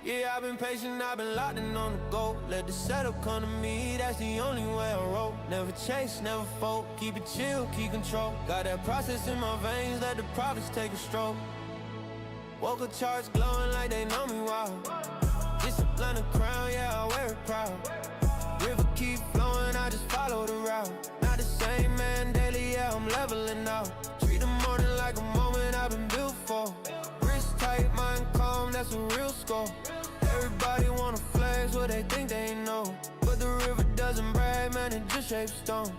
Yeah, I've been patient, I've been locked in on the go. Let the setup come to me, that's the only way I roll. Never chase, never fold, keep it chill, keep control. Got that process in my veins, let the profits take a stroll. Woke up charts glowing like they know me well. Discipline a crown, yeah, I wear it proud. River keep flowing, I just follow the route. Not the same man daily, yeah, I'm leveling out. Treat the morning like a moment I've been built for. Wrist tight, mind calm, that's a real score. Everybody wanna flex what they think they know, but the river doesn't brag, man, it just shapes stone.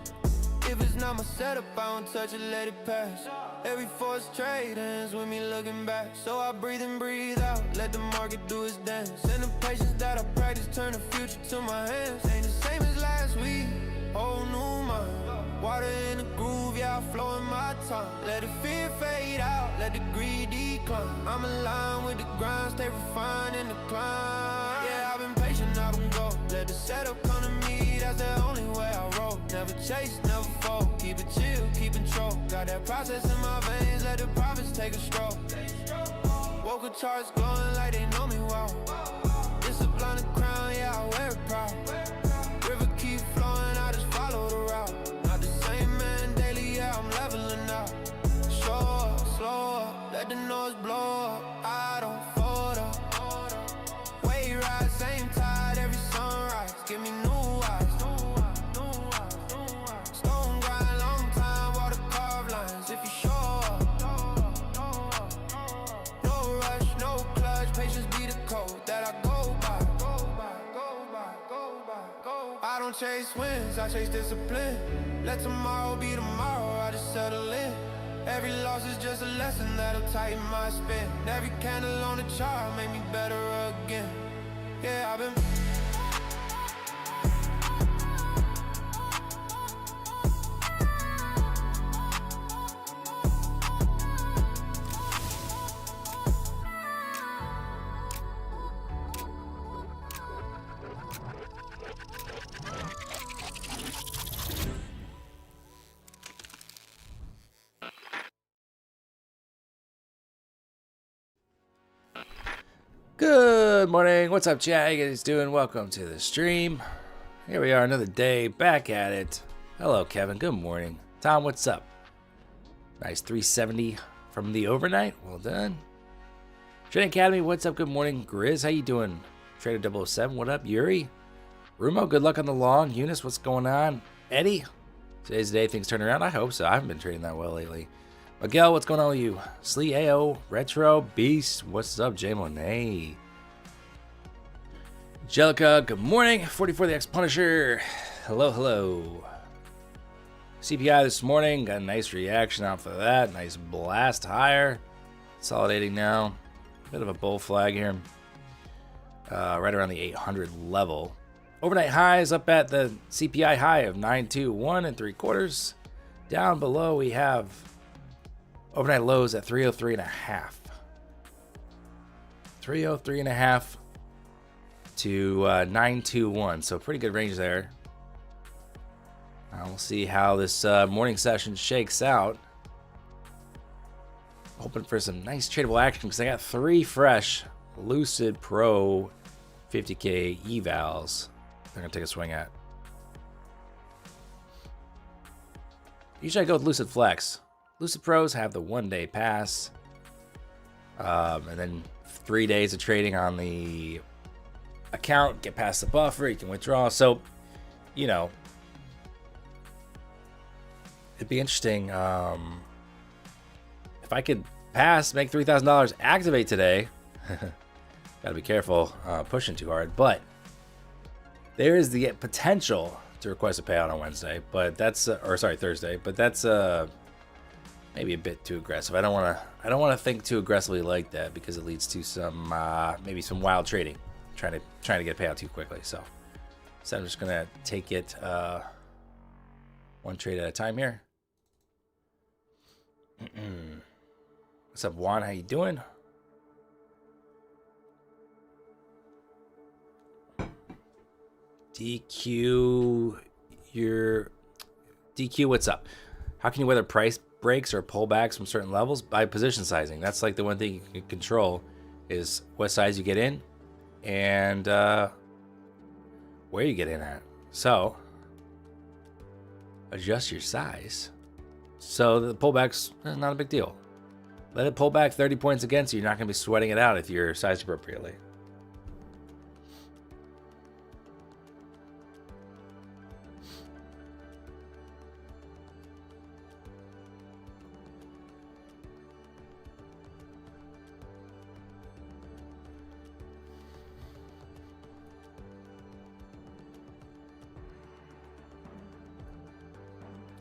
If it's not my setup, I don't touch it, let it pass. Every force trade ends with me looking back. So I breathe in, breathe out, let the market do its dance. And the patience that I practice turn the future to my hands. Ain't the same as last week, whole new mind. Water in the groove, yeah, I flow in my time. Let the fear fade out, let the greed decline. I'm aligned with the grind, stay refined in the climb. Yeah, I've been patient, I've been go. Let the setup come to me, that's the only way I roll. Never chase, never fold, keep it chill, keep control. Got that process in my veins, let the profits take a stroll. Woke up charts glowing like they know me well. Discipline the crown, yeah, I wear it proud. River keep flowing, I just follow the route. Not the same man daily, yeah, I'm leveling out. Show up, slow up, let the noise blow up. I don't fold up. Wave ride, same tide, every sunrise. Give me new eyes. Stone grind, long time, water carved lines. If you show up, no rush, no clutch, patience be the code that I go by. I don't chase wins, I chase discipline. Let tomorrow be tomorrow, I just settle in. Every loss is just a lesson that'll tighten my spin. Every candle on the chart make me better again. Yeah, I've been Good morning. What's up, chat? How you guys doing? Welcome to the stream. Here we are, another day, back at it. Hello, Kevin. Good morning. Tom, what's up? Nice 370 from the overnight. Well done. Trading Academy, what's up? Good morning. Grizz, how you doing? Trader 007, what up? Yuri? Rumo, good luck on the long. Eunice, what's going on? Eddie? Today's the day things turn around. I hope so. I haven't been trading that well lately. Miguel, what's going on with you? Slee AO, Retro, Beast, what's up, J Monet? Angelica, good morning. 44 the X Punisher. Hello, hello. CPI this morning, got a nice reaction off of that. Nice blast higher. Consolidating now. Bit of a bull flag here. Right around the 800 level. Overnight highs up at the CPI high of 921 3/4. Down below we have overnight lows at 303.5. 303.5 to 921. So pretty good range there. We'll see how this morning session shakes out. Hoping for some nice tradable action because I got 3 fresh Lucid Pro 50K evals they're going to take a swing at. Usually I go with Lucid Flex. Lucid Pros have the 1-day pass, and then 3 days of trading on the account. Get past the buffer, you can withdraw. So, you know, it'd be interesting if I could pass, make $3,000, activate today. Gotta be careful pushing too hard, but there is the potential to request a payout on Wednesday, but that's or sorry, Thursday, but that's maybe a bit too aggressive. I don't want to think too aggressively like that because it leads to some maybe some wild trading, trying to get a payout too quickly. So I'm just gonna take it one trade at a time here. What's up, Juan? How you doing? DQ, what's up? How can you weather price breaks or pullbacks from certain levels? By position sizing. That's like the one thing you can control is what size you get in and where you get in at. So adjust your size. So the pullback's not a big deal. Let it pull back 30 points against you. You're not going to be sweating it out if you're sized appropriately.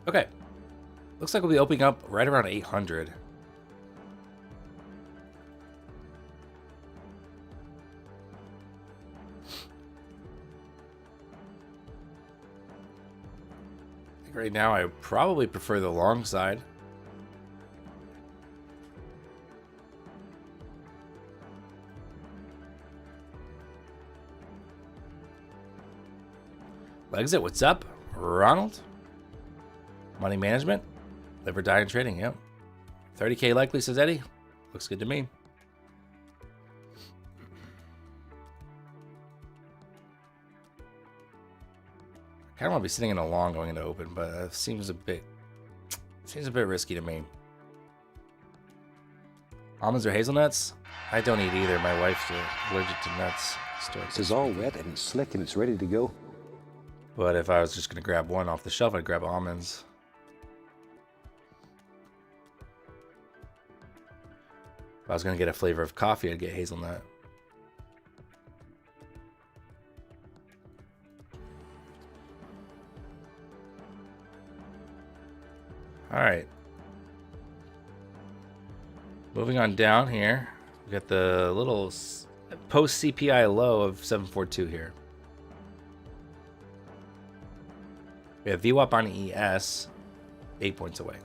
Okay. Looks like we'll be opening up right around 800. I think right now I probably prefer the long side. Exit, what's up? Ronald? Money management? Live or die in trading, yep. 30K likely, says Eddie. Looks good to me. I kind of want to be sitting in a long going into open, but it seems a bit risky to me. Almonds or hazelnuts? I don't eat either. My wife's allergic to nuts. This is all wet and slick and it's ready to go. But if I was just going to grab one off the shelf, I'd grab almonds. If I was going to get a flavor of coffee, I'd get hazelnut. All right. Moving on down here, we got the little post CPI low of 742 here. We have VWAP on ES, 8 points away.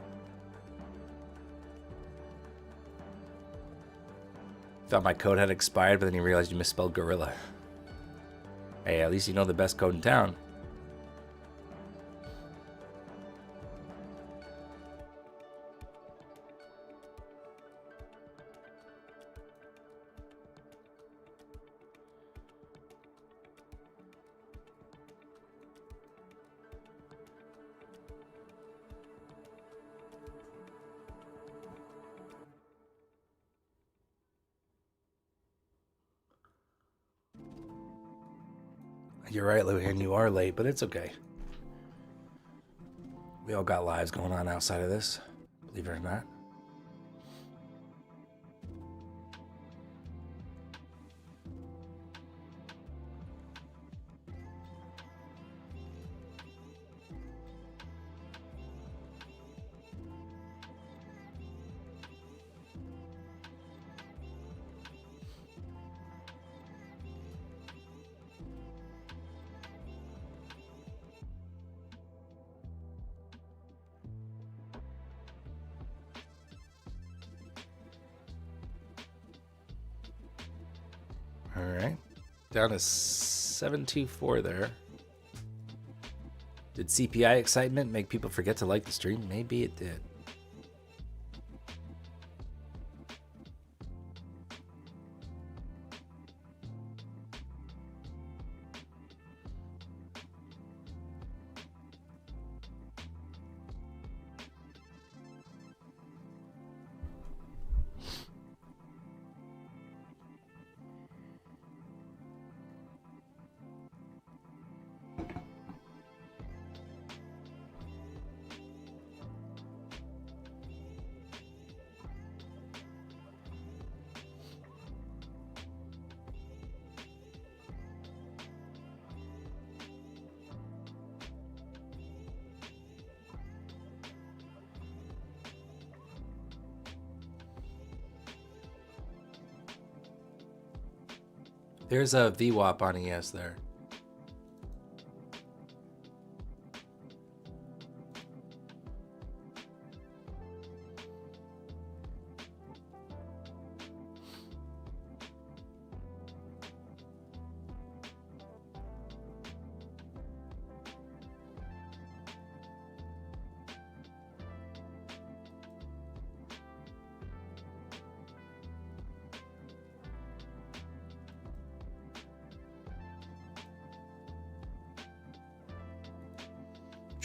Thought my code had expired, but then you realized you misspelled gorilla. Hey, at least you know the best code in town. You're right, Luhan, you are late, but it's okay. We all got lives going on outside of this, believe it or not. All right, down to 724 there. Did CPI excitement make people forget to like the stream? Maybe it did. There's a VWAP on ES there.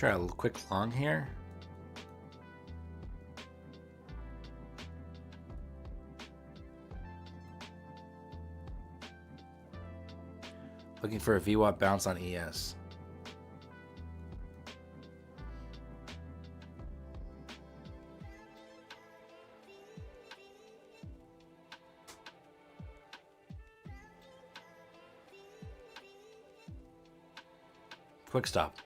Try a little quick long here. Looking for a VWAP bounce on ES. Quick stop.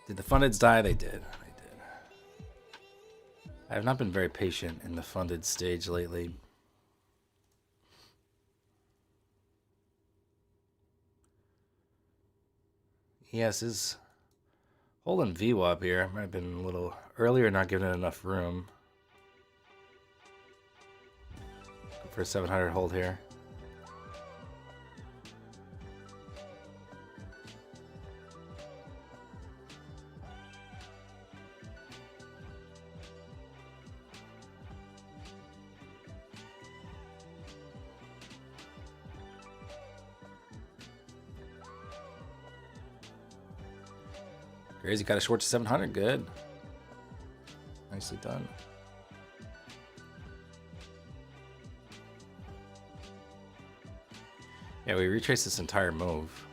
Did the fundeds die? They did. They did. I have not been very patient in the funded stage lately. Yes, is holding VWAP here. Might have been a little earlier, not giving it enough room. Go for a 700 hold here. Crazy, got a short to 700. Good. Nicely done. Yeah, we retraced this entire move.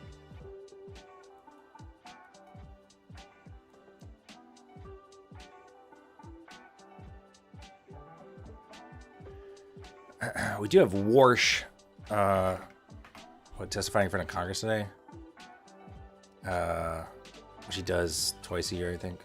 We do have Warsh testifying in front of Congress today. Which he does twice a year, I think.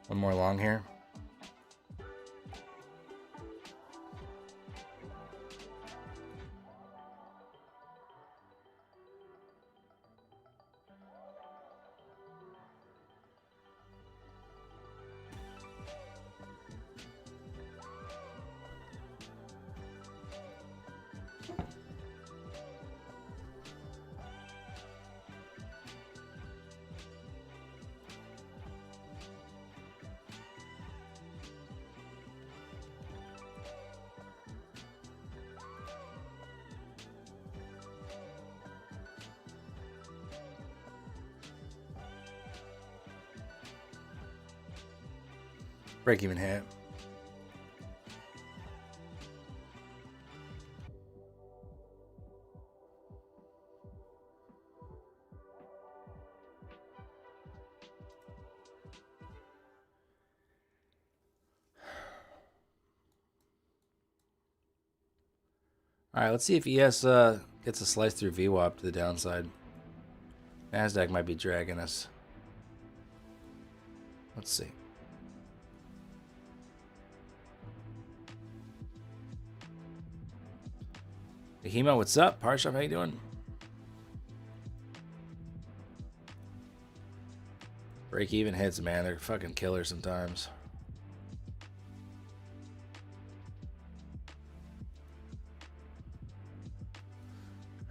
One more long here. Break even hit. All right, let's see if ES gets a slice through VWAP to the downside. NASDAQ might be dragging us. Let's see. Hemo, what's up? Parshov, how you doing? Break even hits, man. They're fucking killers sometimes.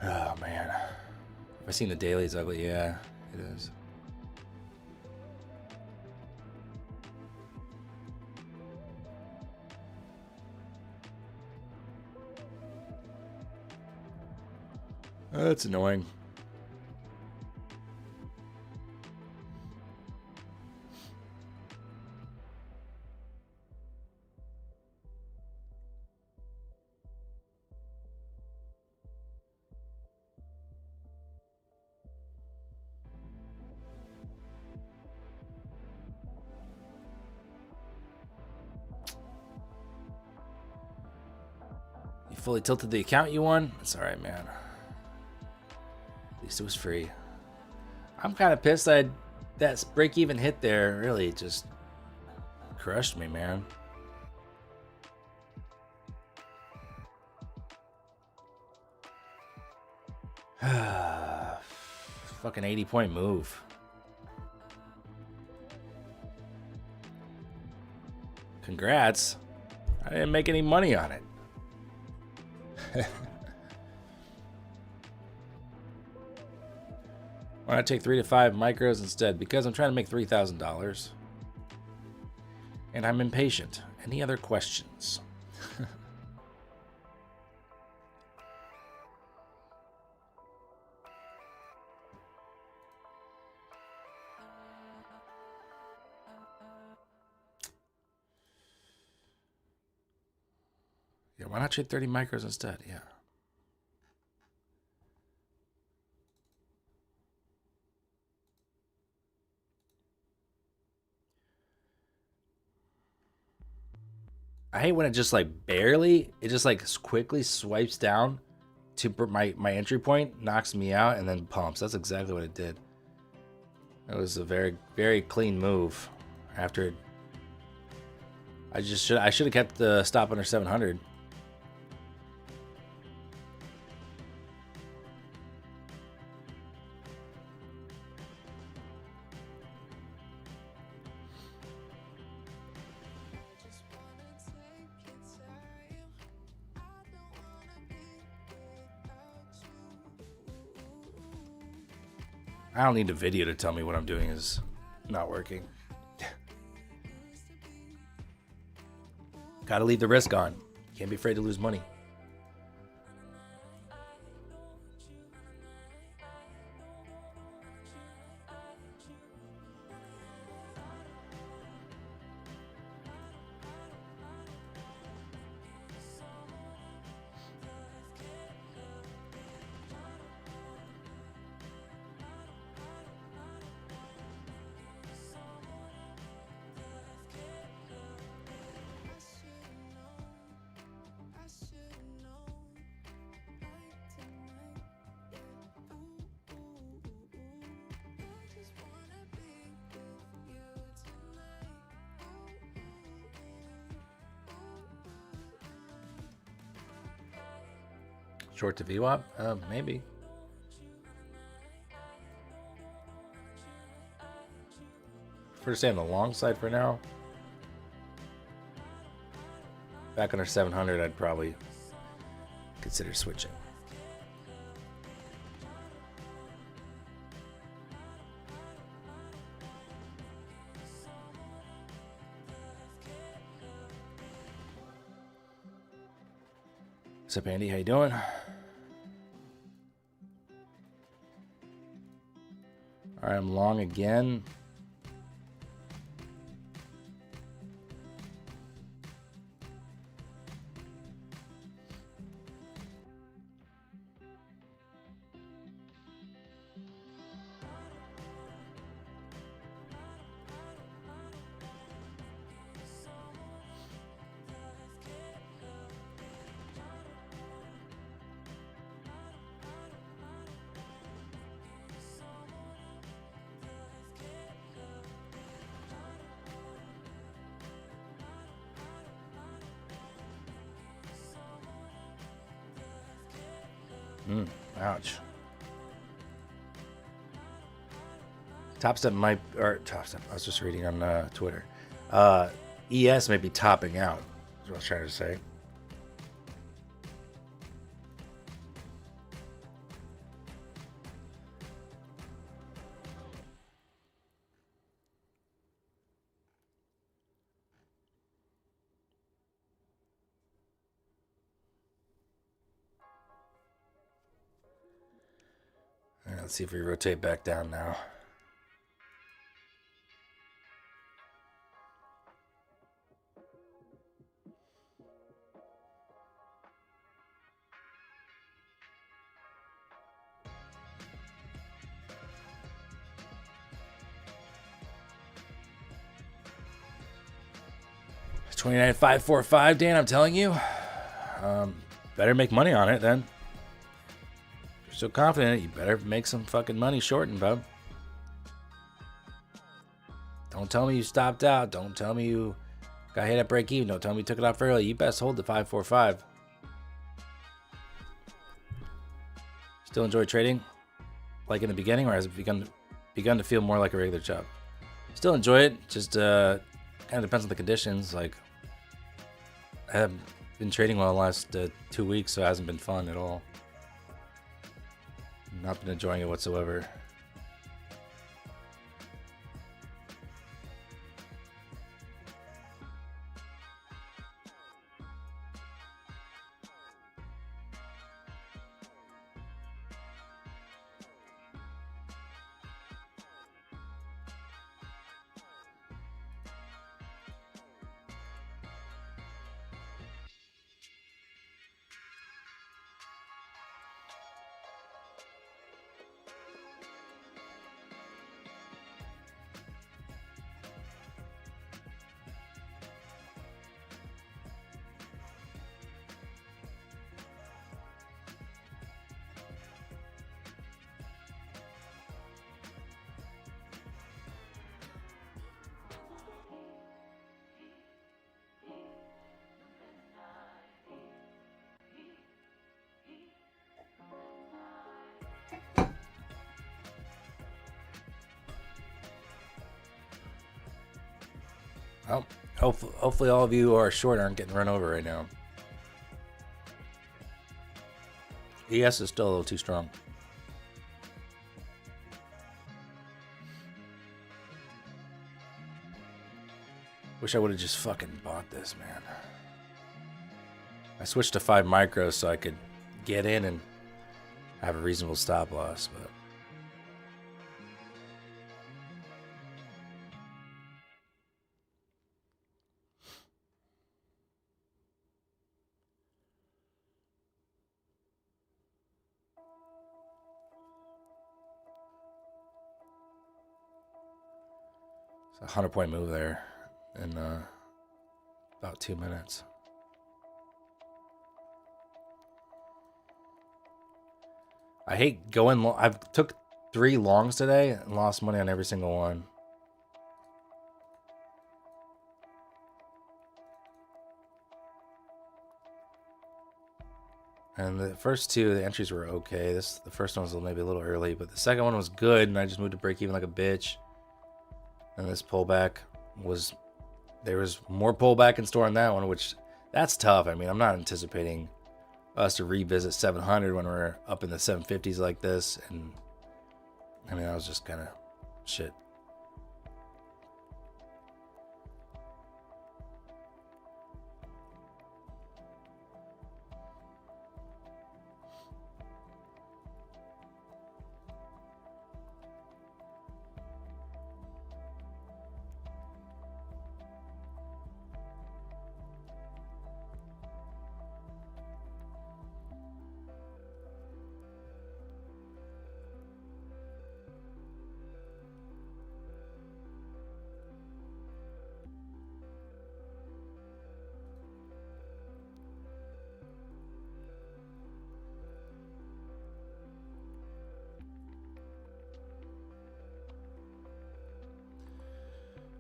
Oh, man. Have I seen the dailies ugly? Yeah, it is. That's annoying. You fully tilted the account you won? It's alright, man. least it was free. I'm kind of pissed that break-even hit there really just crushed me, man. Fucking 80-point move. Congrats. I didn't make any money on it. Why not take 3 to 5 micros instead? Because I'm trying to make $3,000. And I'm impatient. Any other questions? Yeah, why not trade 30 micros instead? Yeah. I hate when it just like barely, it just like quickly swipes down to my entry point, knocks me out, and then pumps. That's exactly what it did. It was a very, very clean move. After I should have kept the stop under 700. I don't need a video to tell me what I'm doing is not working. Gotta leave the risk on. Can't be afraid to lose money. Short to VWAP? Maybe. Prefer to stay on the long side for now. Back under 700, I'd probably consider switching. What's up, Andy? How you doing? All right, I'm long again. Ouch. Top Step might, or Top Step, I was just reading on Twitter. ES may be topping out, is what I was trying to say. Let's see if we rotate back down now. It's 29,545, Dan. I'm telling you, better make money on it then. so confident, you better make some fucking money shorting, bub. Don't tell me you stopped out. Don't tell me you got hit at break even. Don't tell me you took it off early. You best hold the 545. Still enjoy trading like in the beginning, or has it begun to feel more like a regular job? Still enjoy it, just kind of depends on the conditions. Like, I haven't been trading well the last 2 weeks, so it hasn't been fun at all. Not been enjoying it whatsoever. Well, hopefully all of you who are short aren't getting run over right now. ES is still a little too strong. Wish I would have just fucking bought this, man. I switched to 5 micros so I could get in and have a reasonable stop loss, but it's a 100-point move there in about 2 minutes. I hate going long. I've took 3 longs today and lost money on every single one. And the first 2, the entries were okay. The first one was maybe a little early, but the second one was good, and I just moved to break even like a bitch. And this pullback was, there was more pullback in store on that one, which that's tough. I mean, I'm not anticipating us to revisit 700 when we're up in the 750s like this. And I mean, that was just kind of shit.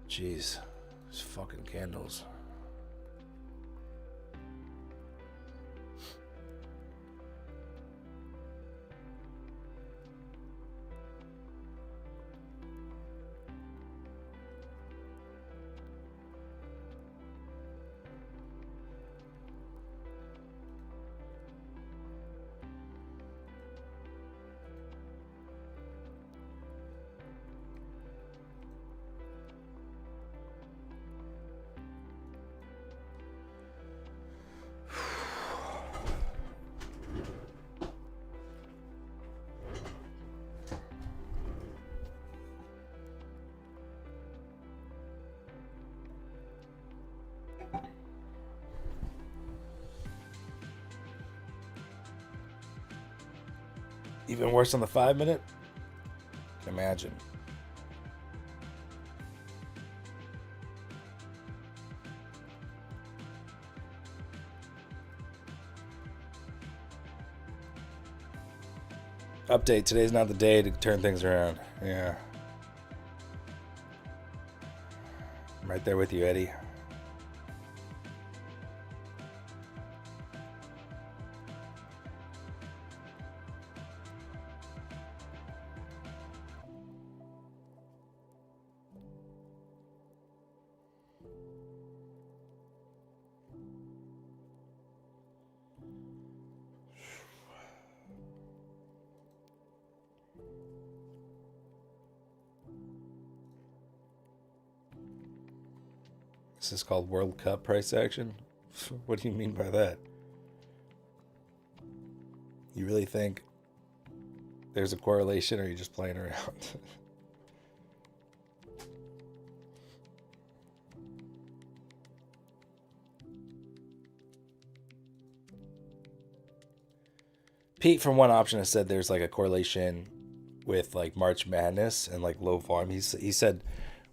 Jeez, these fucking candles. Even worse on the 5-minute? Imagine. Update, today's not the day to turn things around. Yeah. I'm right there with you, Eddie. This is called World Cup price action? What do you mean by that? You really think there's a correlation, or are you just playing around? Pete from One Option has said there's like a correlation with like March Madness and like low volume. He said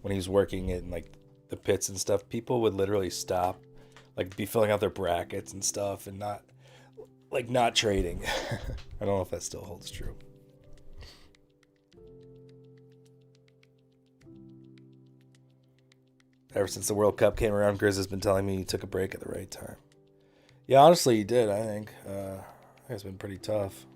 when he was working in like the pits and stuff, people would literally stop, like be filling out their brackets and stuff and not trading. I don't know if that still holds true. Ever since the World Cup came around, Grizz has been telling me he took a break at the right time. Yeah, honestly, he did, I think. It's been pretty tough.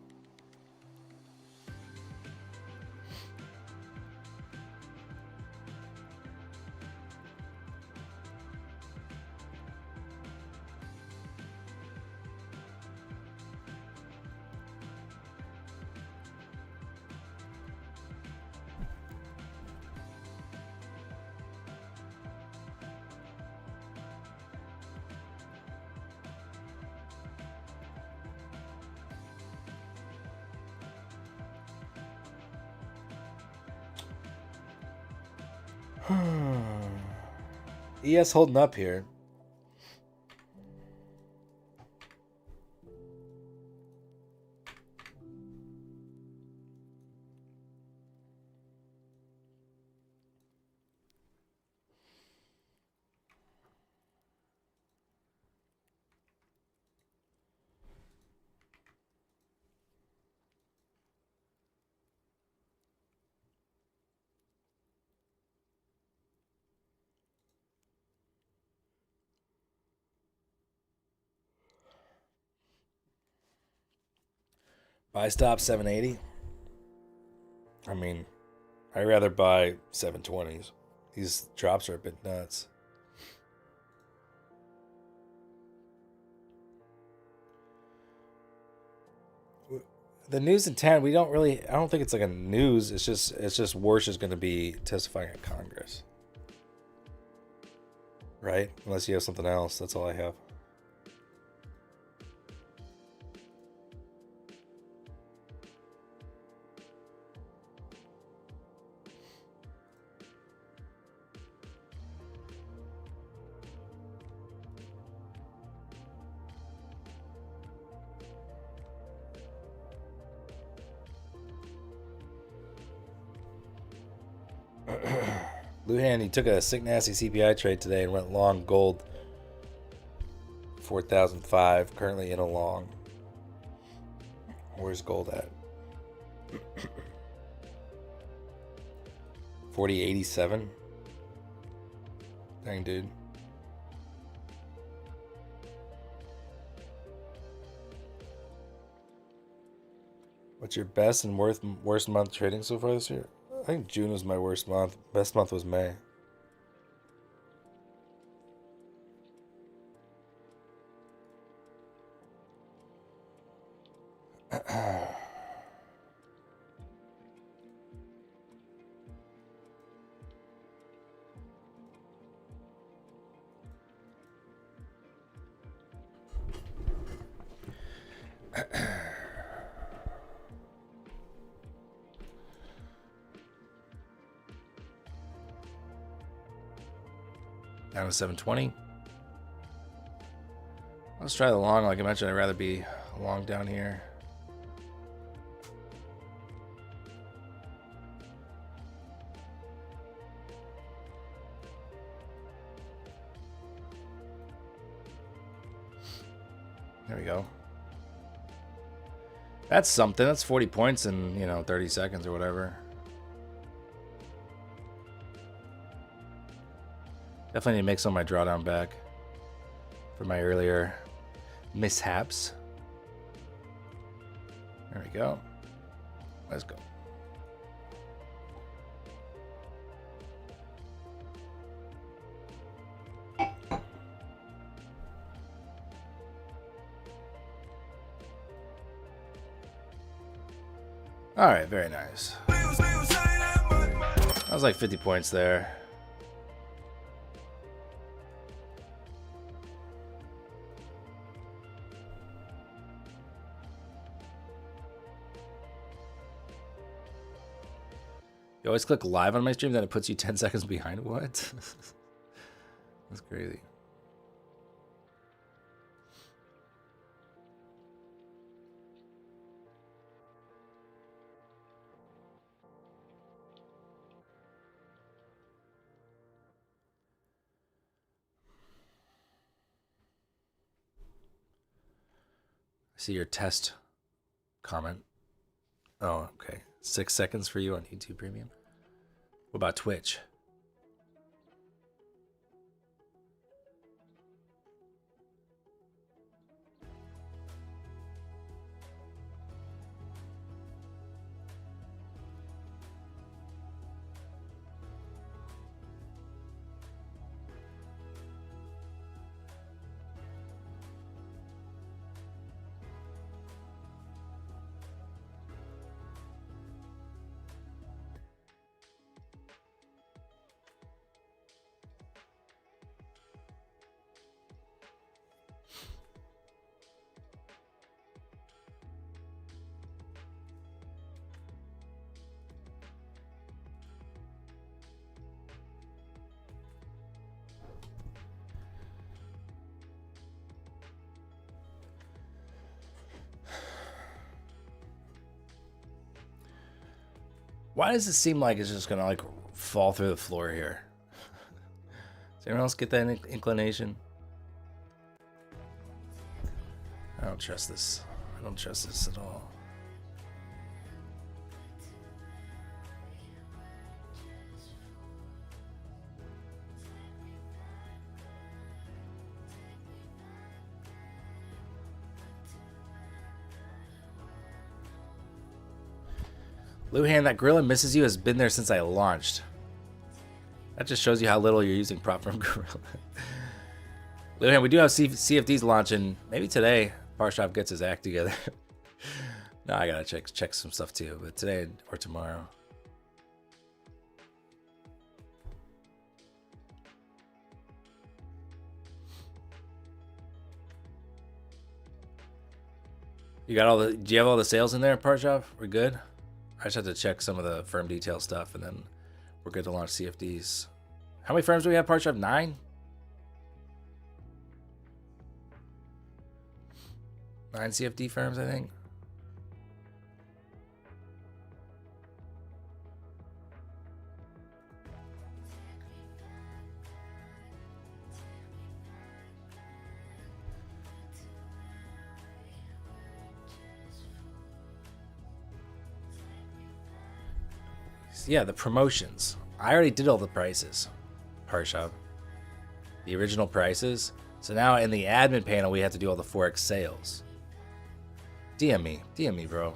ES holding up here. Buy stop 780. I mean, I'd rather buy 720s. These drops are a bit nuts. The news in 10, I don't think it's like a news. It's just Warsh is going to be testifying at Congress. Right? Unless you have something else. That's all I have. Luhan, he took a sick nasty CPI trade today and went long gold 4,005, currently in a long. Where's gold at? 40.87. Dang, dude. What's your best and worst month trading so far this year? I think June was my worst month. Best month was May. Down to 720. Let's try the long. Like I mentioned, I'd rather be long down here. There we go. That's something. That's 40 points in, 30 seconds or whatever. Definitely need to make some of my drawdown back for my earlier mishaps. There we go. Let's go. All right, very nice. That was like 50 points there. You always click live on my stream, then it puts you 10 seconds behind. What? That's crazy. See your test comment. Oh, okay. 6 seconds for you on YouTube Premium. What about Twitch? Why does it seem like it's just gonna like fall through the floor here? Does anyone else get that inclination? I don't trust this. I don't trust this at all. Luhan, that Gorilla misses you has been there since I launched. That just shows you how little you're using prop from Gorilla. Luhan, we do have CFDs launching maybe today. Parshov gets his act together. No, I gotta check some stuff too, but today or tomorrow. You got all the? Do you have all the sales in there, Parshov? We're good. I just have to check some of the firm detail stuff, and then we're good to launch CFDs. How many firms do we have, Parshov? 9? 9 CFD firms, I think. Yeah, the promotions. I already did all the prices, Parshov. The original prices. So now in the admin panel, we have to do all the Forex sales. DM me, bro.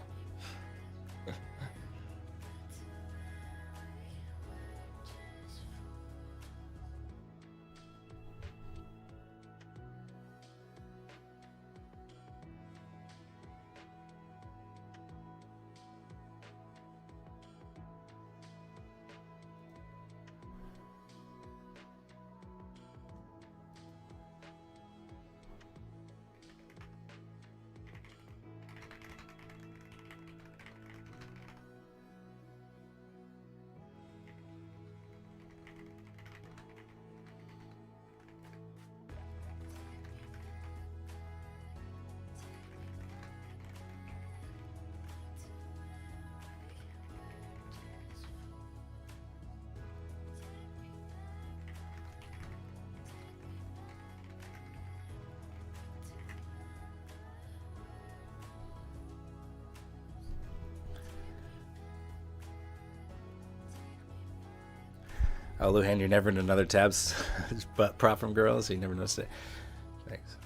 Oh, Luhan, you're never in another tabs but prop from Gorilla, so you never noticed it. Thanks.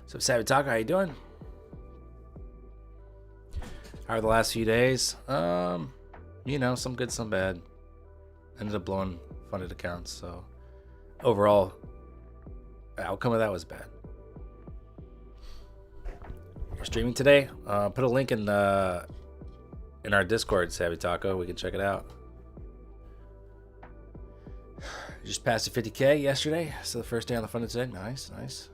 So, Savvy Taco, how you doing? How are the last few days? You know, some good, some bad. Ended up blowing funded accounts, so overall, the outcome of that was bad. We're streaming today. Put a link in our Discord, Savvy Taco. We can check it out. Just passed the 50K yesterday, so the first day on the funded today. Nice, nice.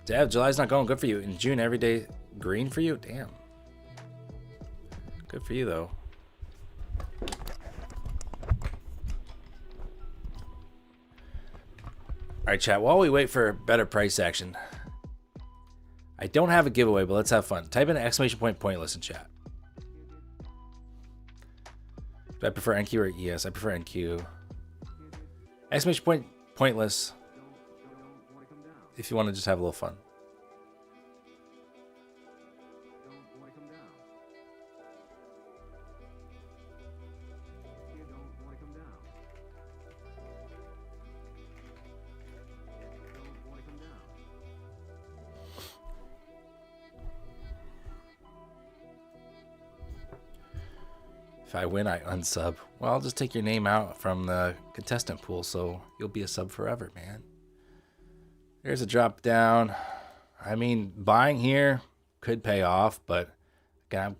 Dev, July's not going good for you. In June, every day green for you? Damn. Good for you, though. Alright, chat. While we wait for better price action, I don't have a giveaway, but let's have fun. Type in exclamation point pointless in chat. Do I prefer NQ or ES? I prefer NQ. Exclamation point pointless. If you want to just have a little fun. If I win, I unsub. Well, I'll just take your name out from the contestant pool, so you'll be a sub forever, man. There's a drop down. I mean, buying here could pay off, but again,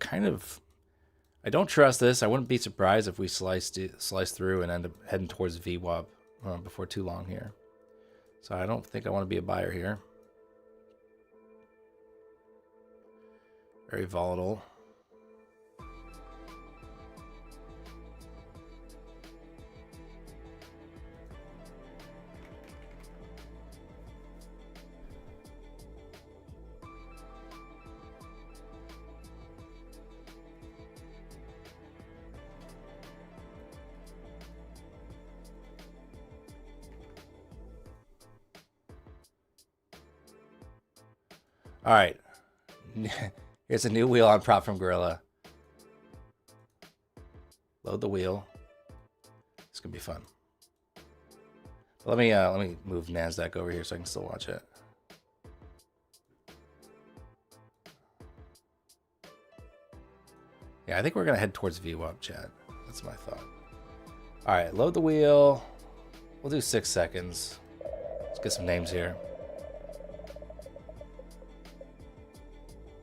I don't trust this. I wouldn't be surprised if we slice through and end up heading towards VWAP before too long here. So I don't think I want to be a buyer here. Very volatile. All right, here's a new wheel on prop from Gorilla. Load the wheel. It's gonna be fun. Let me move NASDAQ over here so I can still watch it. Yeah, I think we're gonna head towards VWAP, chat. That's my thought. All right, load the wheel. We'll do 6 seconds. Let's get some names here.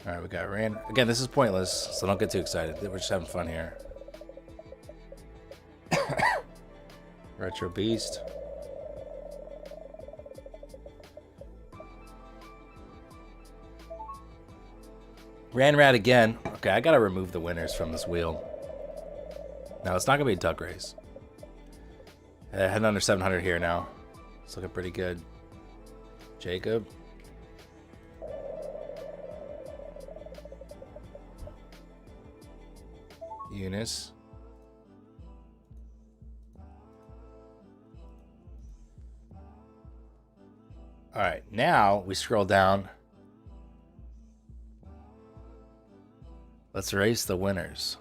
All right, we got Rand. Again, this is pointless, so don't get too excited. We're just having fun here. Retro Beast. Ranrad again. Okay, I gotta remove the winners from this wheel. Now, it's not gonna be a duck race. Heading under 700 here now. It's looking pretty good. Jacob. Eunice. All right, now we scroll down. Let's race the winners.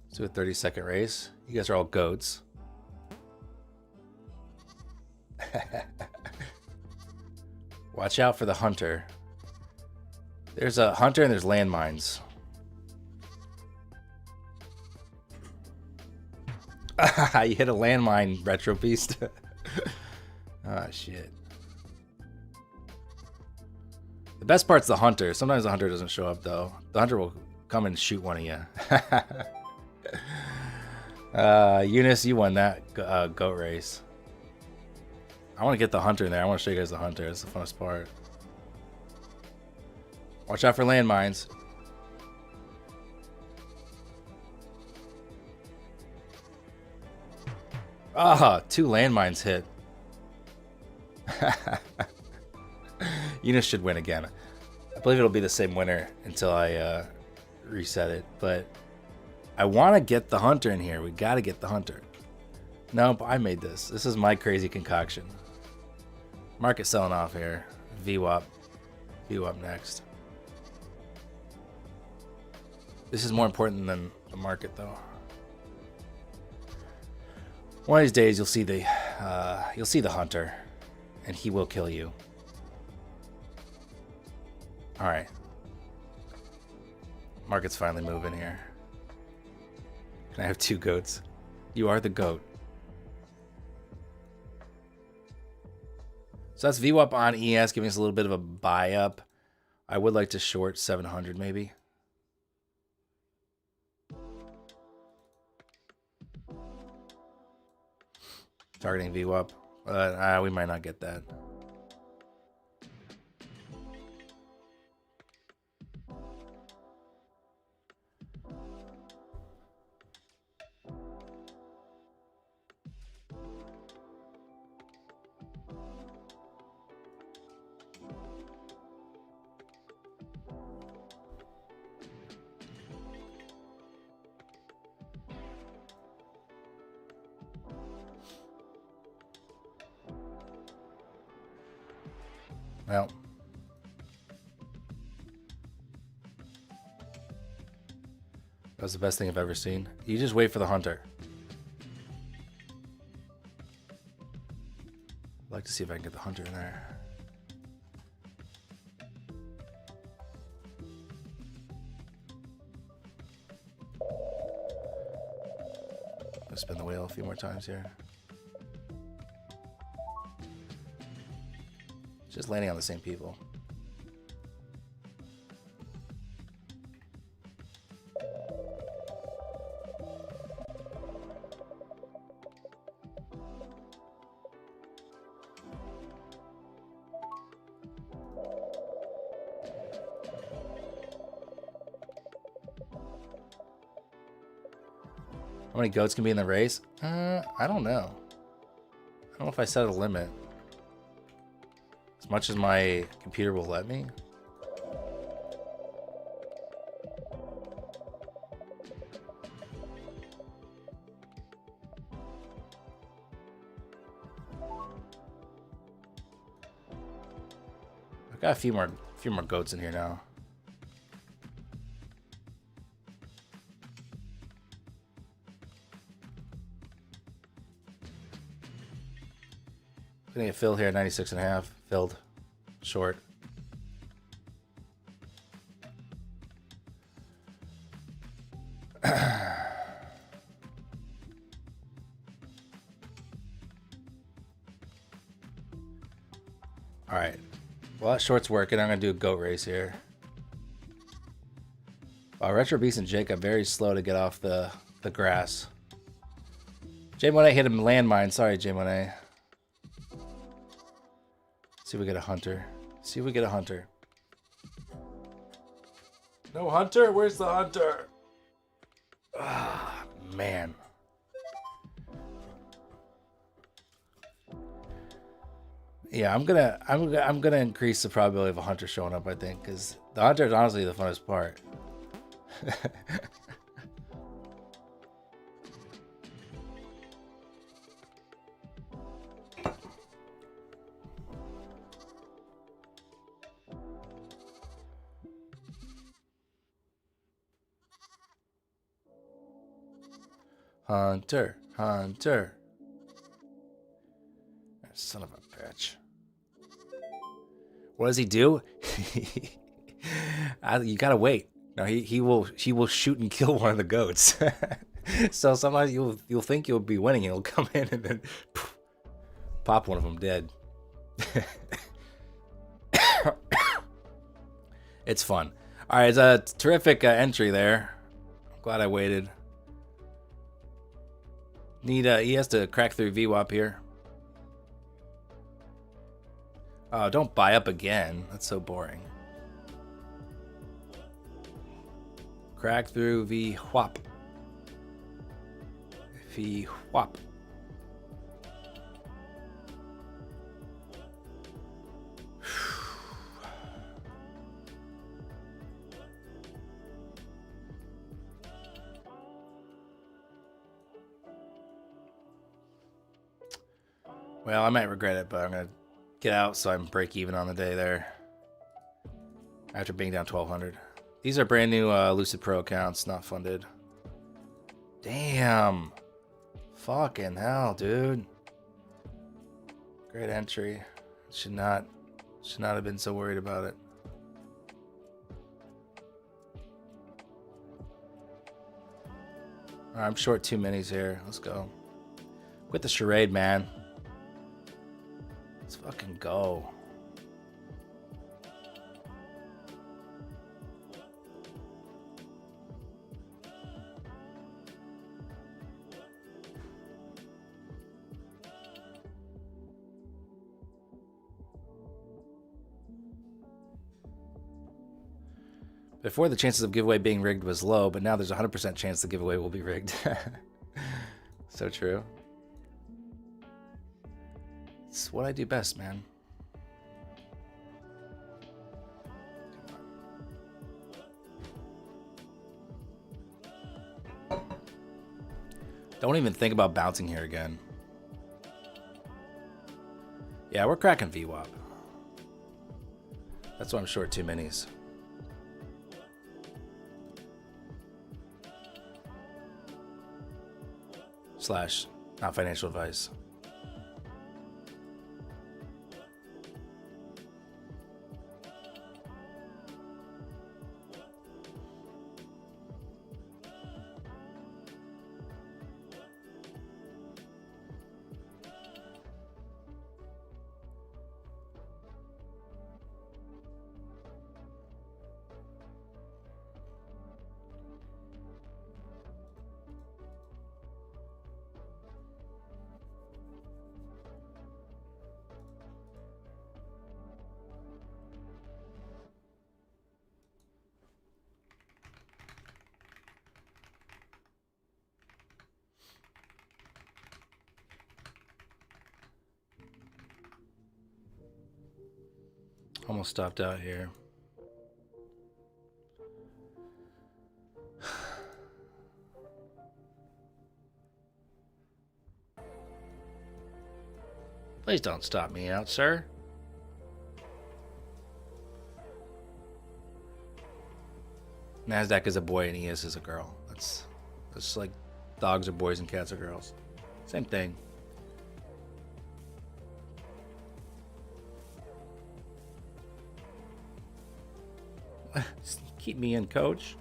Let's do a 30-second race. You guys are all goats. Watch out for the hunter. There's a hunter and there's landmines. You hit a landmine, Retro Beast. Ah, shit. The best part's the hunter. Sometimes the hunter doesn't show up, though. The hunter will come and shoot one of you. Eunice, you won that goat race. I want to get the hunter in there. I want to show you guys the hunter. It's the funnest part. Watch out for landmines. Ah, 2 landmines hit. Eunice should win again. I believe it'll be the same winner until I reset it. But I want to get the hunter in here. We got to get the hunter. Nope, I made this. This is my crazy concoction. Market selling off here. VWAP. VWAP next. This is more important than the market, though. One of these days, you'll see the hunter, and he will kill you. All right. Market's finally moving here. Can I have 2 goats? You are the goat. So that's VWAP on ES, giving us a little bit of a buy up. I would like to short 700 maybe. Targeting VWAP. We might not get that. Well, that's the best thing I've ever seen. You just wait for the hunter. I'd like to see if I can get the hunter in there. Let's spin the wheel a few more times here. Just landing on the same people. How many goats can be in the race? I don't know. I don't know if I set a limit. As much as my computer will let me. I've got a few more goats in here now. Gonna get filled here, 96.5. Filled. Short. Alright. Well, that short's working. I'm gonna do a goat race here. Retro Beast and Jacob very slow to get off the grass. J Monet hit him landmine. Sorry, J Monet. See if we get a hunter. See if we get a hunter. No hunter? Where's the hunter? Ah, man. Yeah, I'm gonna increase the probability of a hunter showing up, I think, because the hunter is honestly the funnest part. Hunter, Hunter. Son of a bitch. What does he do? You gotta wait. No, he will shoot and kill one of the goats. So sometimes you'll think you'll be winning. He'll come in and then poof, pop one of them dead. It's fun. All right, it's a terrific entry there. I'm glad I waited. He has to crack through VWAP here. Oh, don't buy up again. That's so boring. Crack through VWAP. VWAP. Well, I might regret it, but I'm going to get out so I'm break even on the day there. After being down 1,200. These are brand new Lucid Pro accounts, not funded. Damn. Fucking hell, dude. Great entry. Should not have been so worried about it. All right, I'm short 2 minis here. Let's go. Quit the charade, man. Let's fucking go. Before, the chances of giveaway being rigged was low, but now there's a 100% chance the giveaway will be rigged. So true. It's what I do best, man. Don't even think about bouncing here again. Yeah, we're cracking VWAP. That's why I'm short 2 minis. Slash, not financial advice. Almost stopped out here. Please don't stop me out, sir. NASDAQ is a boy and ES is a girl. That's like dogs are boys and cats are girls. Same thing. Keep me in, coach.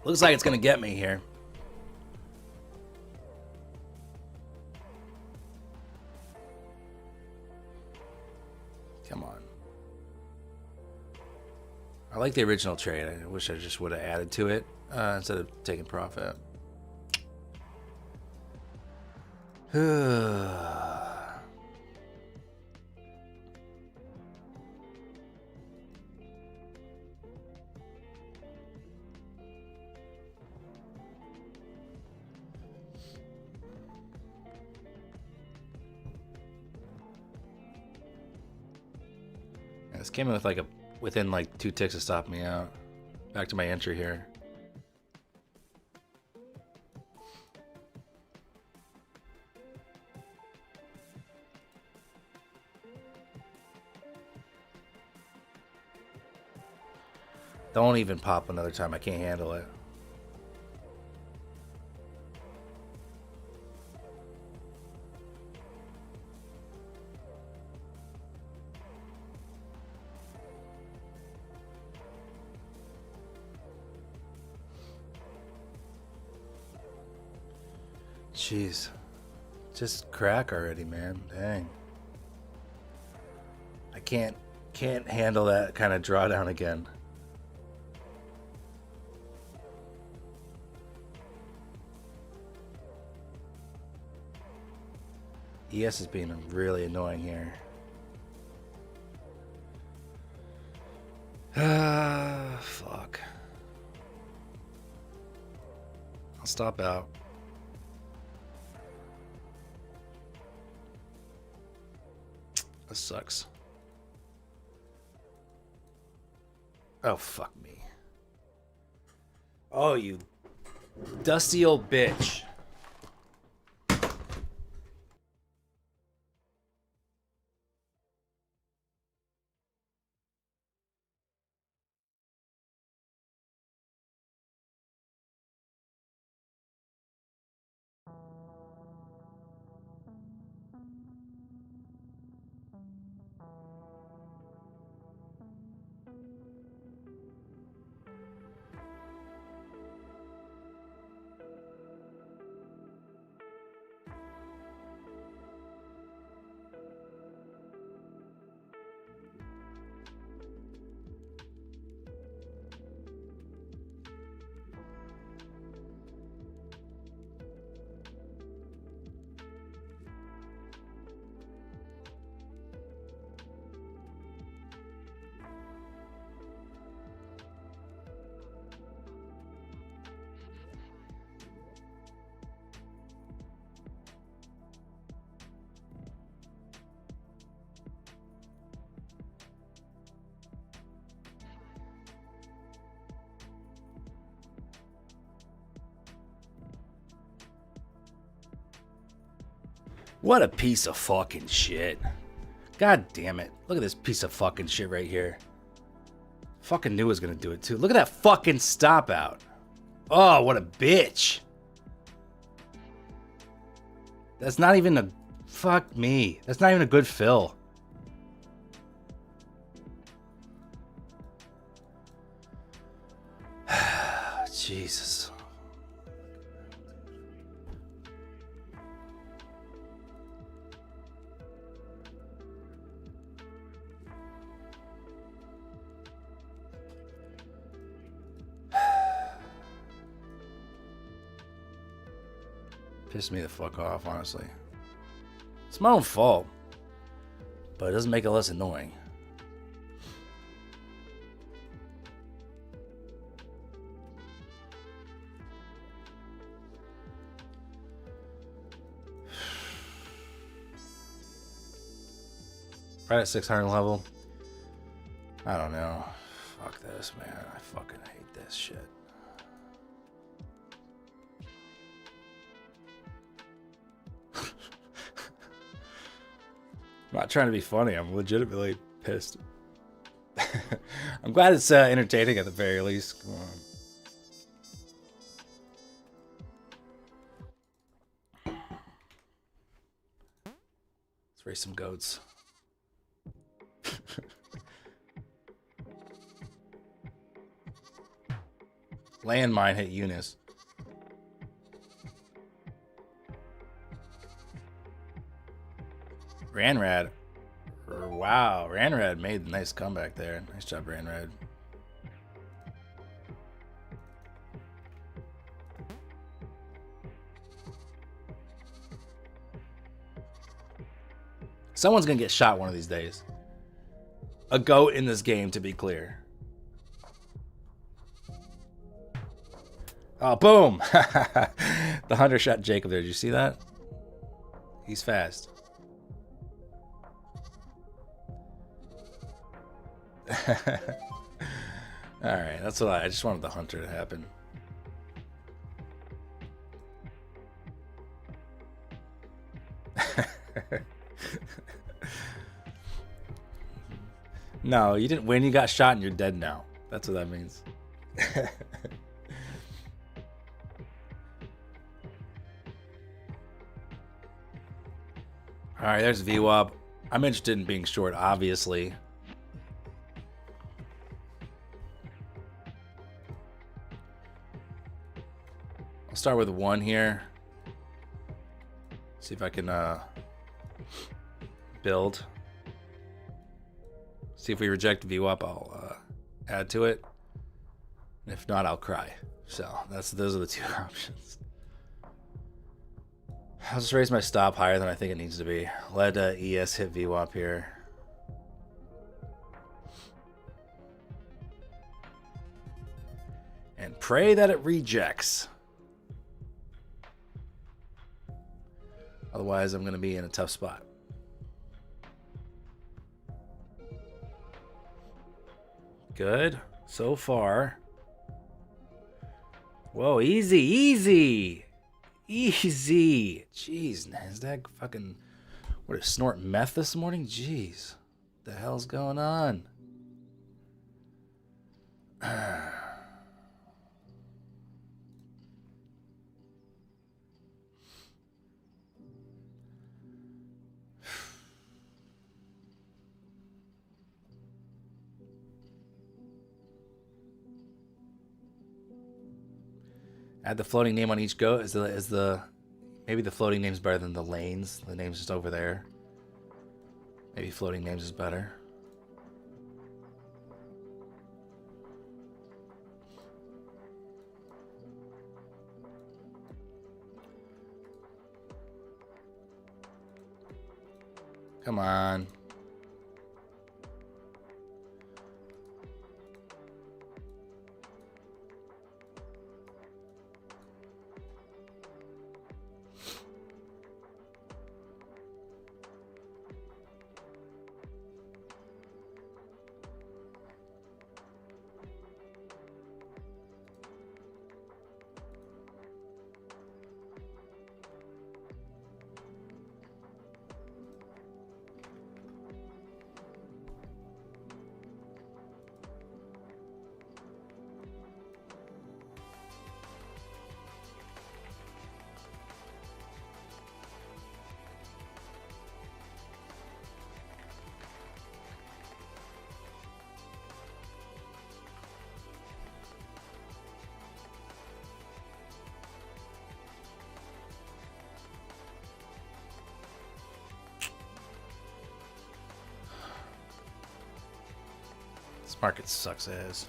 Looks like it's gonna get me here. Come on. I like the original trade. I wish I just would have added to it instead of taking profit. This came in with like within like 2 ticks to stop me out. Back to my entry here. Don't even pop another time. I can't handle it. Jeez. Just crack already, man. Dang. I can't handle that kind of drawdown again. ES is being really annoying here. Ah, fuck. I'll stop out. This sucks. Oh, fuck me. Oh, you dusty old bitch. What a piece of fucking shit. God damn it. Look at this piece of fucking shit right here. Fucking knew it was gonna do it too. Look at that fucking stop out. Oh, what a bitch. That's not even a... Fuck me. That's not even a good fill. Jesus. Pissed me the fuck off, honestly. It's my own fault, but it doesn't make it less annoying. Right at 600 level. I don't know. Fuck this, man. I fucking hate this shit. I'm not trying to be funny. I'm legitimately pissed. I'm glad it's entertaining at the very least. Come on. Let's raise some goats. Landmine hit Eunice. Ranrad. Wow, Ranrad made a nice comeback there. Nice job, Ranrad. Someone's gonna get shot one of these days. A goat in this game, to be clear. Oh, boom! The hunter shot Jacob there. Did you see that? He's fast. Alright, that's what I just wanted the hunter to happen. No, you didn't win. You got shot and you're dead now. That's what that means. Alright, there's VWAP. I'm interested in being short, obviously. I'll start with 1 here. See if I can build. See if we reject VWAP, I'll add to it. And if not, I'll cry. So those are the 2 options. I'll just raise my stop higher than I think it needs to be. Let ES hit VWAP here. And pray that it rejects. Otherwise, I'm going to be in a tough spot. Good. So far. Whoa, easy, easy. Easy. Jeez, NASDAQ fucking... What, did snort meth this morning? Jeez. What the hell's going on? Add the floating name on each go. Is the maybe the floating name's better than the lanes. The name's just over there. Maybe floating names is better. Come on. This market sucks ass.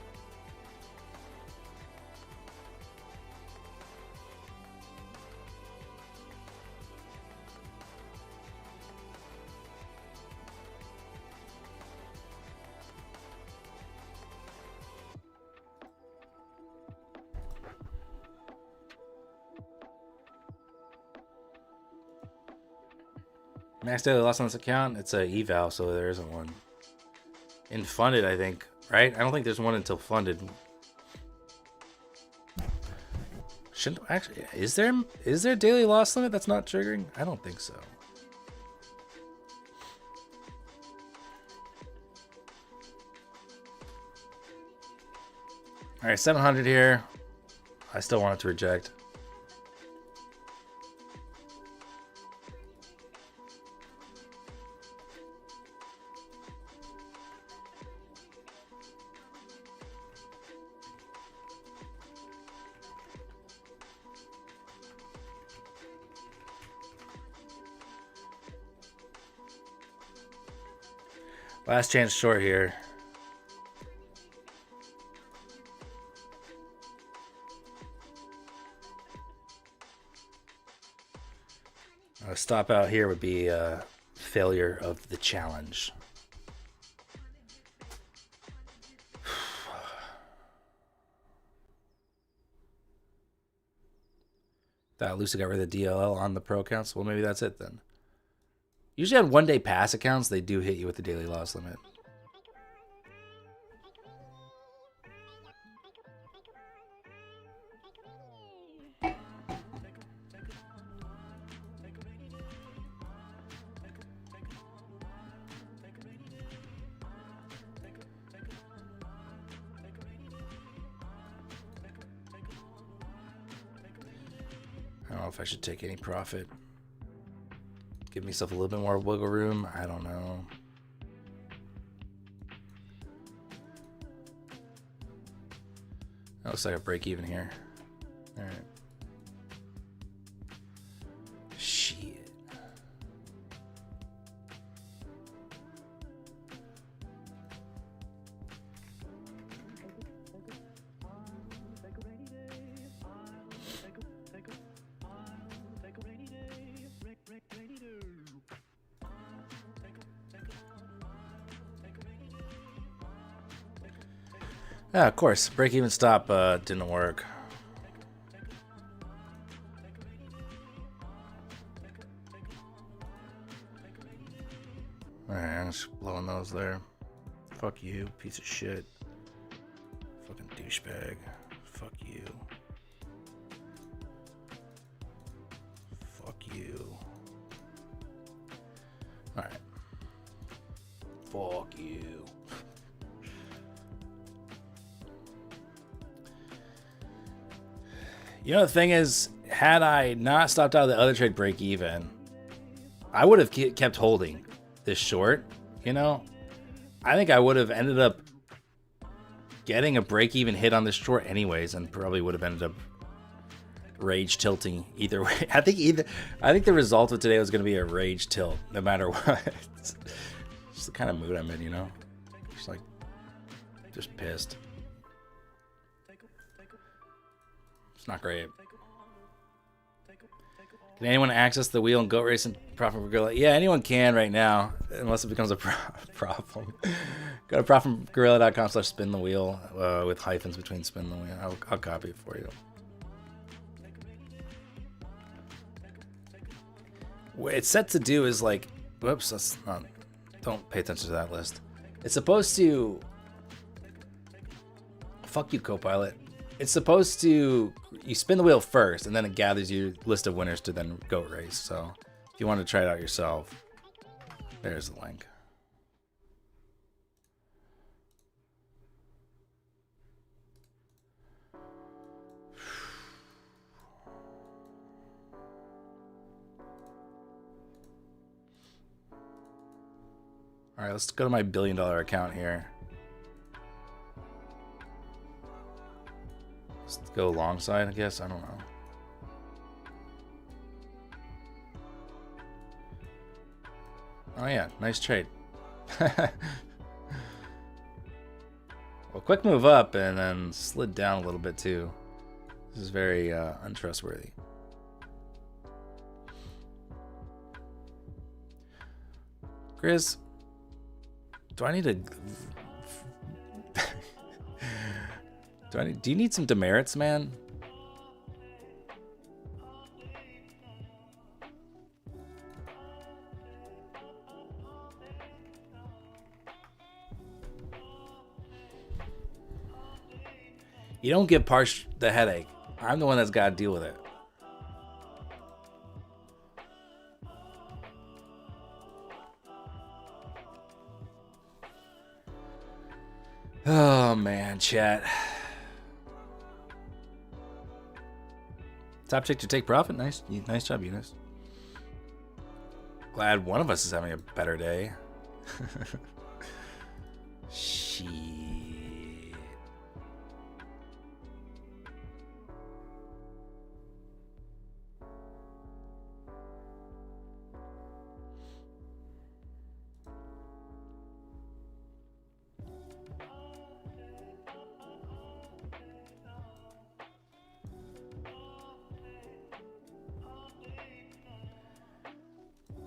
Max daily loss on this account, it's a eval, so there isn't one. In funded, I think, right? I don't think there's one until funded. Shouldn't actually, is there daily loss limit that's not triggering? I don't think so. All right, 700 here. I still want it to reject. Last chance short here. A stop out here would be a failure of the challenge. Thought Lucy got rid of the DLL on the pro accounts. Well, maybe that's it then. Usually on one-day pass accounts, they do hit you with the daily loss limit. I don't know if I should take any profit. Give myself a little bit more wiggle room. I don't know. That looks like a break even here. All right. Shit. Yeah, of course. Break even stop didn't work. Alright, I'm just blowing those there. Fuck you, piece of shit. Fucking douchebag. Fuck you. Fuck you. Alright. Fuck you. You know, the thing is, had I not stopped out of the other trade break even, I would have kept holding this short, you know? I think I would have ended up getting a break even hit on this short anyways, and probably would have ended up rage tilting either way. I think the result of today was going to be a rage tilt, no matter what. It's just the kind of mood I'm in, you know? Just pissed. It's not great. Can anyone access the wheel and goat race and profit from Gorilla? Yeah, anyone can right now, unless it becomes a problem. Go to profitfromgorilla.com/spin the wheel with hyphens between spin the wheel. I'll copy it for you. What it's set to do is like, whoops, that's not. Don't pay attention to that list. It's supposed to. Fuck you, Copilot. It's supposed to, you spin the wheel first, and then it gathers your list of winners to then goat race. So if you want to try it out yourself, there's the link. All right, let's go to my $1 billion account here. Let's go alongside, I guess. I don't know. Oh yeah, nice trade. Well, quick move up and then slid down a little bit too. This is very untrustworthy. Grizz, do I need to... Do you need some demerits, man? You don't give Parsh the headache. I'm the one that's got to deal with it. Oh, man, chat. Top chick to take profit. Nice job, Eunice. Glad one of us is having a better day. Shit.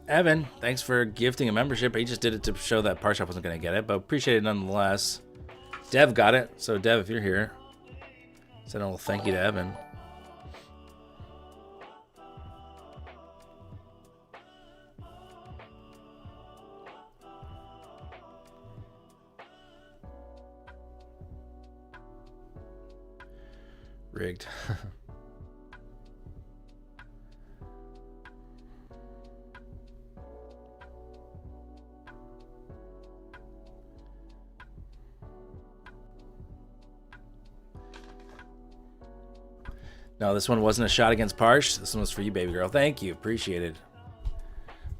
Evan, thanks for gifting a membership. He just did it to show that Parshop wasn't going to get it, but appreciate it nonetheless. Dev got it, so Dev, if you're here, send a little thank you to Evan. Rigged. No, this one wasn't a shot against Parsh. This one was for you, baby girl. Thank you. Appreciated.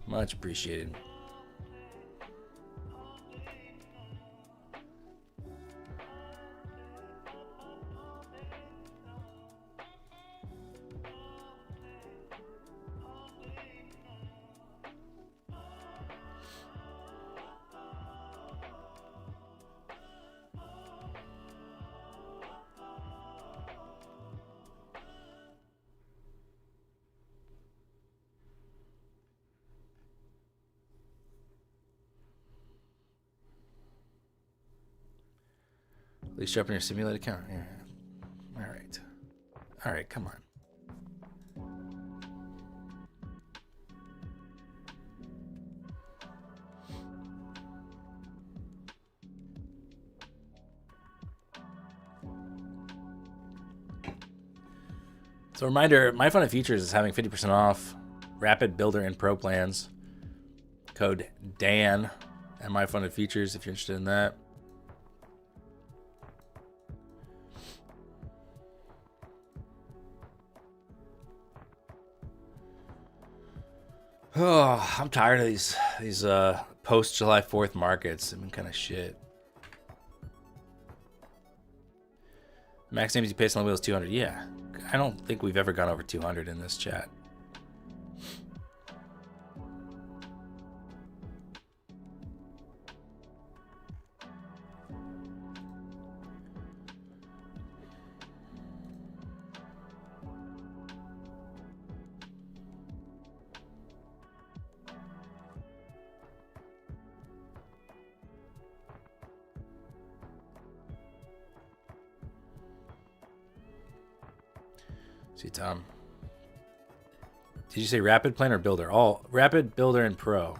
Much appreciated. At least open your simulated account. Yeah. All right. All right, come on. So reminder, My Fun and Features is having 50% off Rapid Builder and Pro plans. Code Dan at My Fun and Features if you're interested in that. Oh, I'm tired of these post July 4th markets. They've been kind of shit. Max names you pace on the wheel is 200. Yeah, I don't think we've ever gone over 200 in this chat. See, Tom. Did you say Rapid Plan or Builder? All Rapid, Builder, and Pro.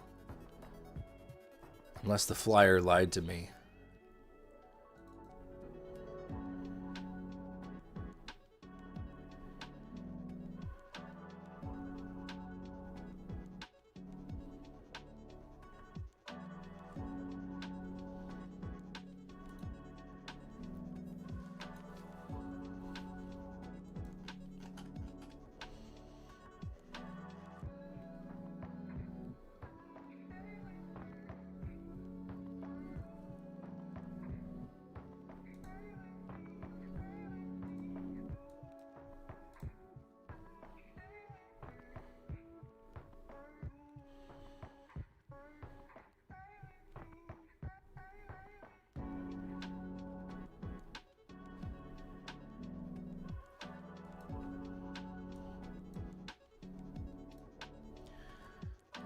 Unless the flyer lied to me.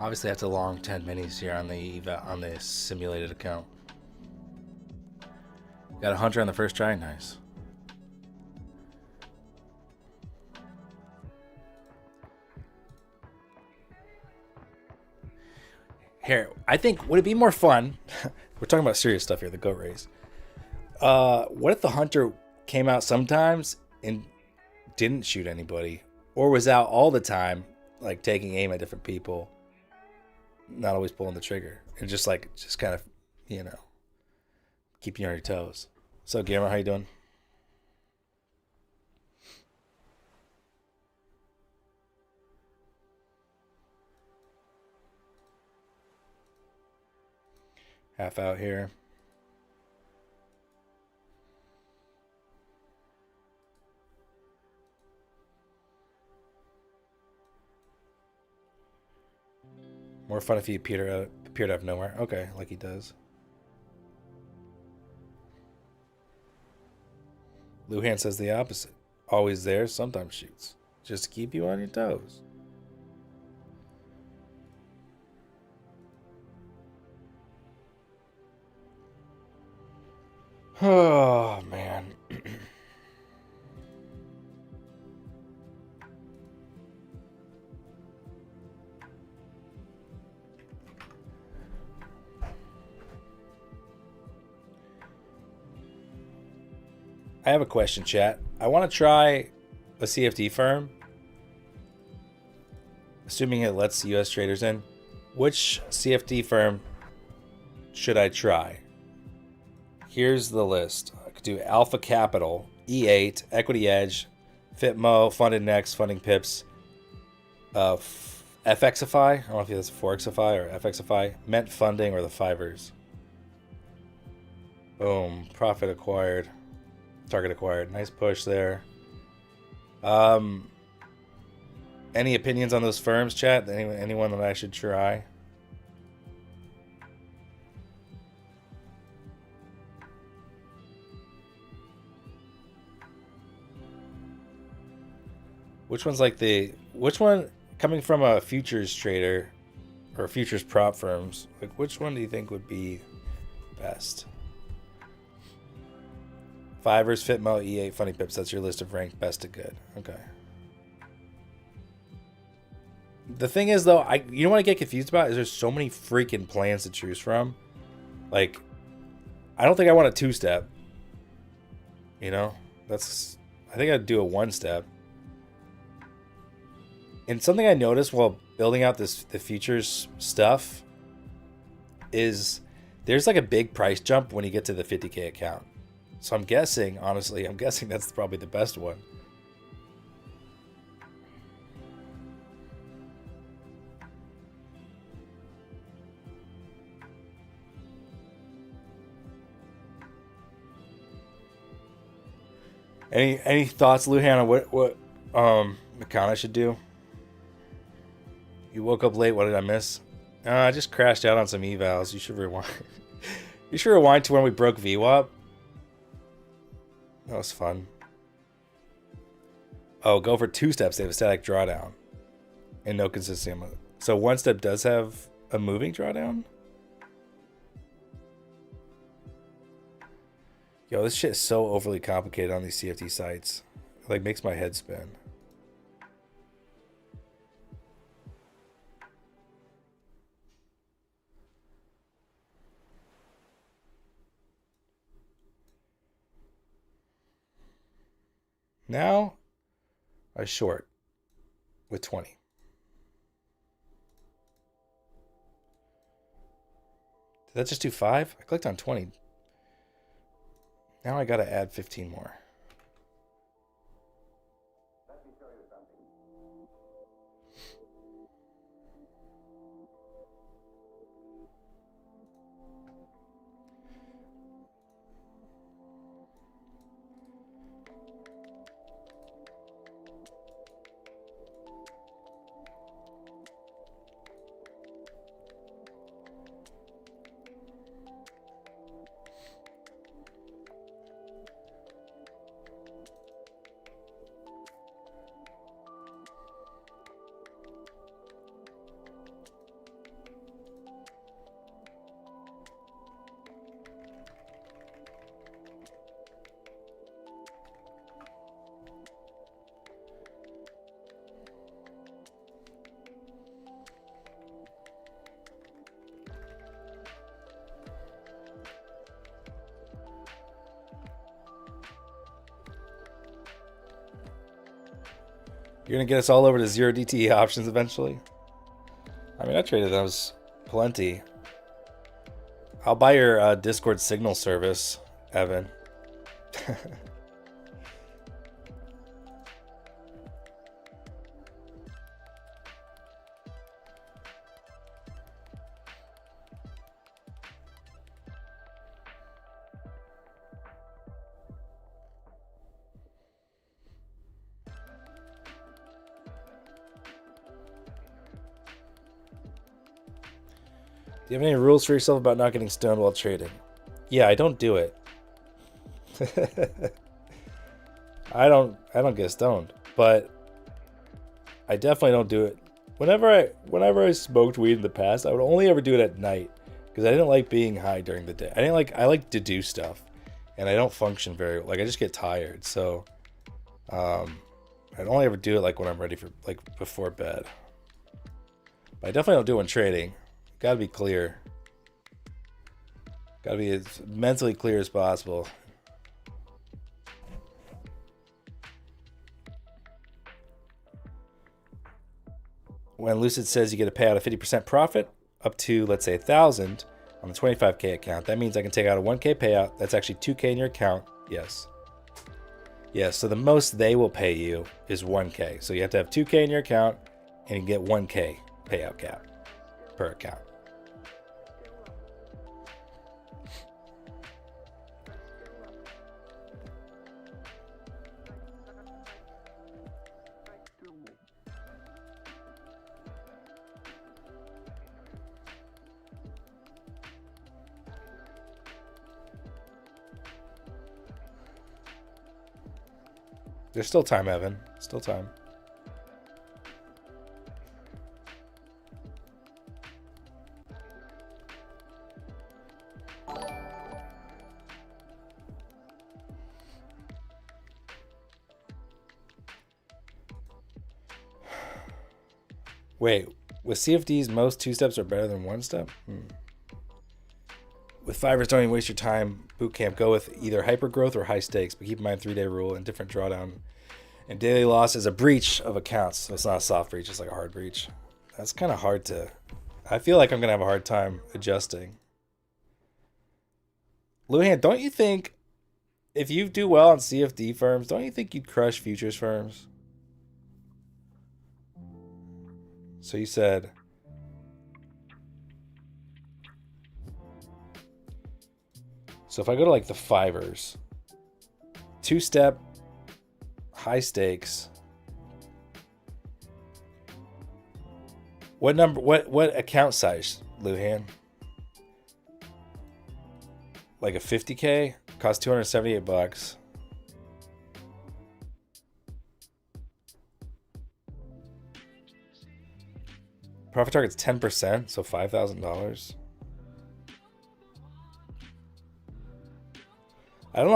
Obviously, that's a long 10 minis here on the simulated account. Got a hunter on the first try. Nice. Here, I think, would it be more fun? We're talking about serious stuff here, the goat race. What if the hunter came out sometimes and didn't shoot anybody? Or was out all the time, like taking aim at different people? Not always pulling the trigger, and just kind of, keeping you on your toes. So, Guillermo, how you doing? Half out here. More fun if he appeared out of nowhere. Okay, like he does. Luhan says the opposite. Always there, sometimes shoots. Just to keep you on your toes. Oh, man. I have a question, chat. I want to try a CFD firm, assuming it lets US traders in. Which CFD firm should I try? Here's the list. I could do Alpha Capital, E8, Equity Edge, Fitmo, funded next, funding pips. FXify, I don't know if that's Forexify or FXify, meant funding or the fivers. Boom, profit acquired, target acquired. Nice push there. Any opinions on those firms, chat? Anyone that I should try? Which one's like which one coming from a futures trader or futures prop firms? Like, which one do you think would be best? Fivers, Fitmo, E8, Funny Pips. That's your list of ranked best to good. Okay. The thing is, though, you know what I get confused about is there's so many freaking plans to choose from. Like, I don't think I want a two-step. You know, I think I'd do a one-step. And something I noticed while building out the futures stuff is there's like a big price jump when you get to the 50K account. So I'm guessing that's probably the best one. Any thoughts, Luhan, on what account I should do? You woke up late. What did I miss? I just crashed out on some evals. You should rewind. You should rewind to when we broke VWAP. That was fun. Oh, go for two steps. They have a static drawdown and no consistency. So one step does have a moving drawdown. Yo, this shit is so overly complicated on these CFD sites. It like makes my head spin. Now, I short with 20. Did that just do 5? I clicked on 20. Now I gotta add 15 more. You're going to get us all over to 0 DTE options eventually? I mean, I traded those plenty. I'll buy your Discord signal service, Evan. Do you have any rules for yourself about not getting stoned while trading? Yeah, I don't do it. I don't get stoned, but I definitely don't do it. Whenever I smoked weed in the past, I would only ever do it at night because I didn't like being high during the day. I like to do stuff, and I don't function very I just get tired. So I'd only ever do it like when I'm ready for before bed. But I definitely don't do it when trading. Gotta be clear. Gotta be as mentally clear as possible. When Lucid says you get a payout of 50% profit up to, let's say, 1,000 on the 25K account, that means I can take out a 1K payout. That's actually 2K in your account. Yes. Yeah, so the most they will pay you is 1K. So you have to have 2K in your account and you get 1K payout cap per account. There's still time, Evan. Still time. Wait, with CFDs, most 2 steps are better than 1 step? With Fivers, don't even waste your time. Boot camp, go with either hyper growth or high stakes, but keep in mind 3-day rule and different drawdown. And daily loss is a breach of accounts, so it's not a soft breach, it's like a hard breach. That's kind of hard to... I feel like I'm going to have a hard time adjusting. Luhan, don't you think if you do well on CFD firms, don't you think you'd crush futures firms? So you said... So if I go to like the Fivers, 2-step, high stakes. What number? What account size, Luhan? Like a 50K, costs $278. Profit target's 10%, so $5,000. I don't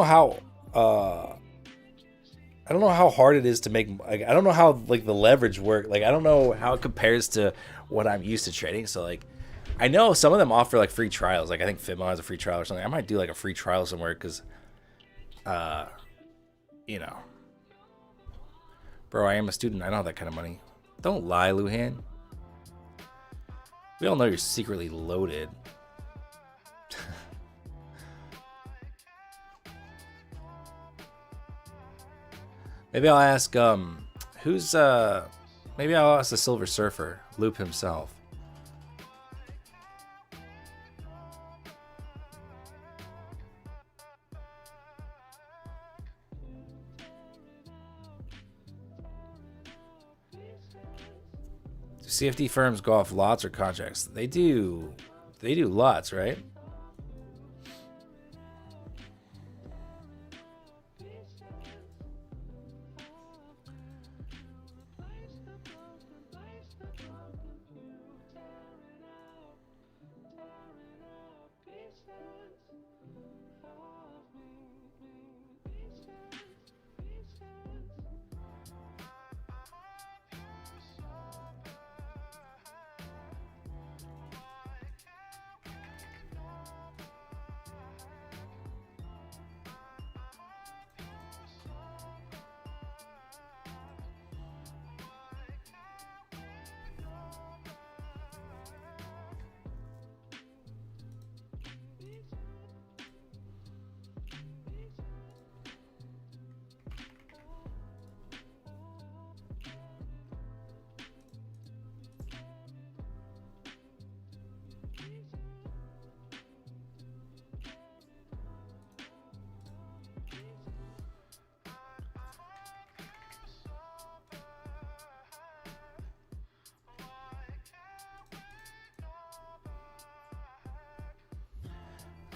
know how hard it is to make. Like, I don't know how like the leverage work. Like, I don't know how it compares to what I'm used to trading. So like, I know some of them offer like free trials. Like I think Fitmo has a free trial or something. I might do like a free trial somewhere because, you know, bro, I am a student. I don't have that kind of money. Don't lie, Luhan. We all know you're secretly loaded. Maybe I'll ask, maybe I'll ask the Silver Surfer, Loop himself. Do CFD firms go off lots or contracts? They do lots, right?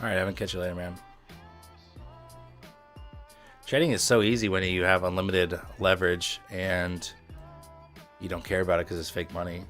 All right, Evan, catch you later, man. Trading is so easy when you have unlimited leverage and you don't care about it because it's fake money.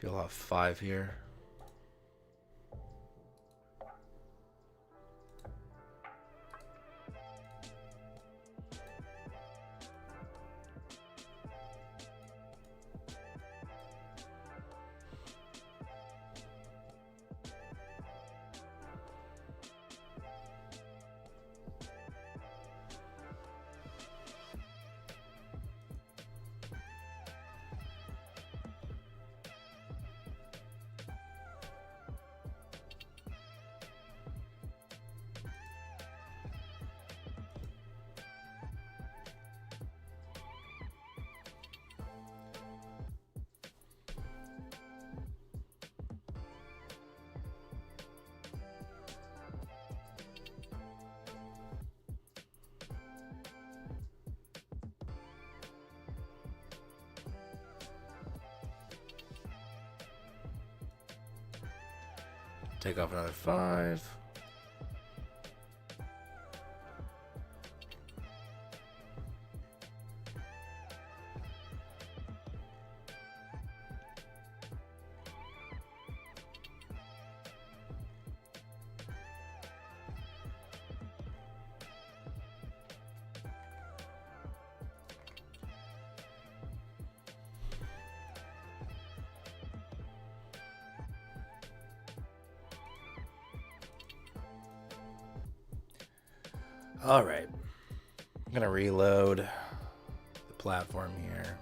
Peel off 5 here. Take off another 5. All right, I'm gonna reload the platform here.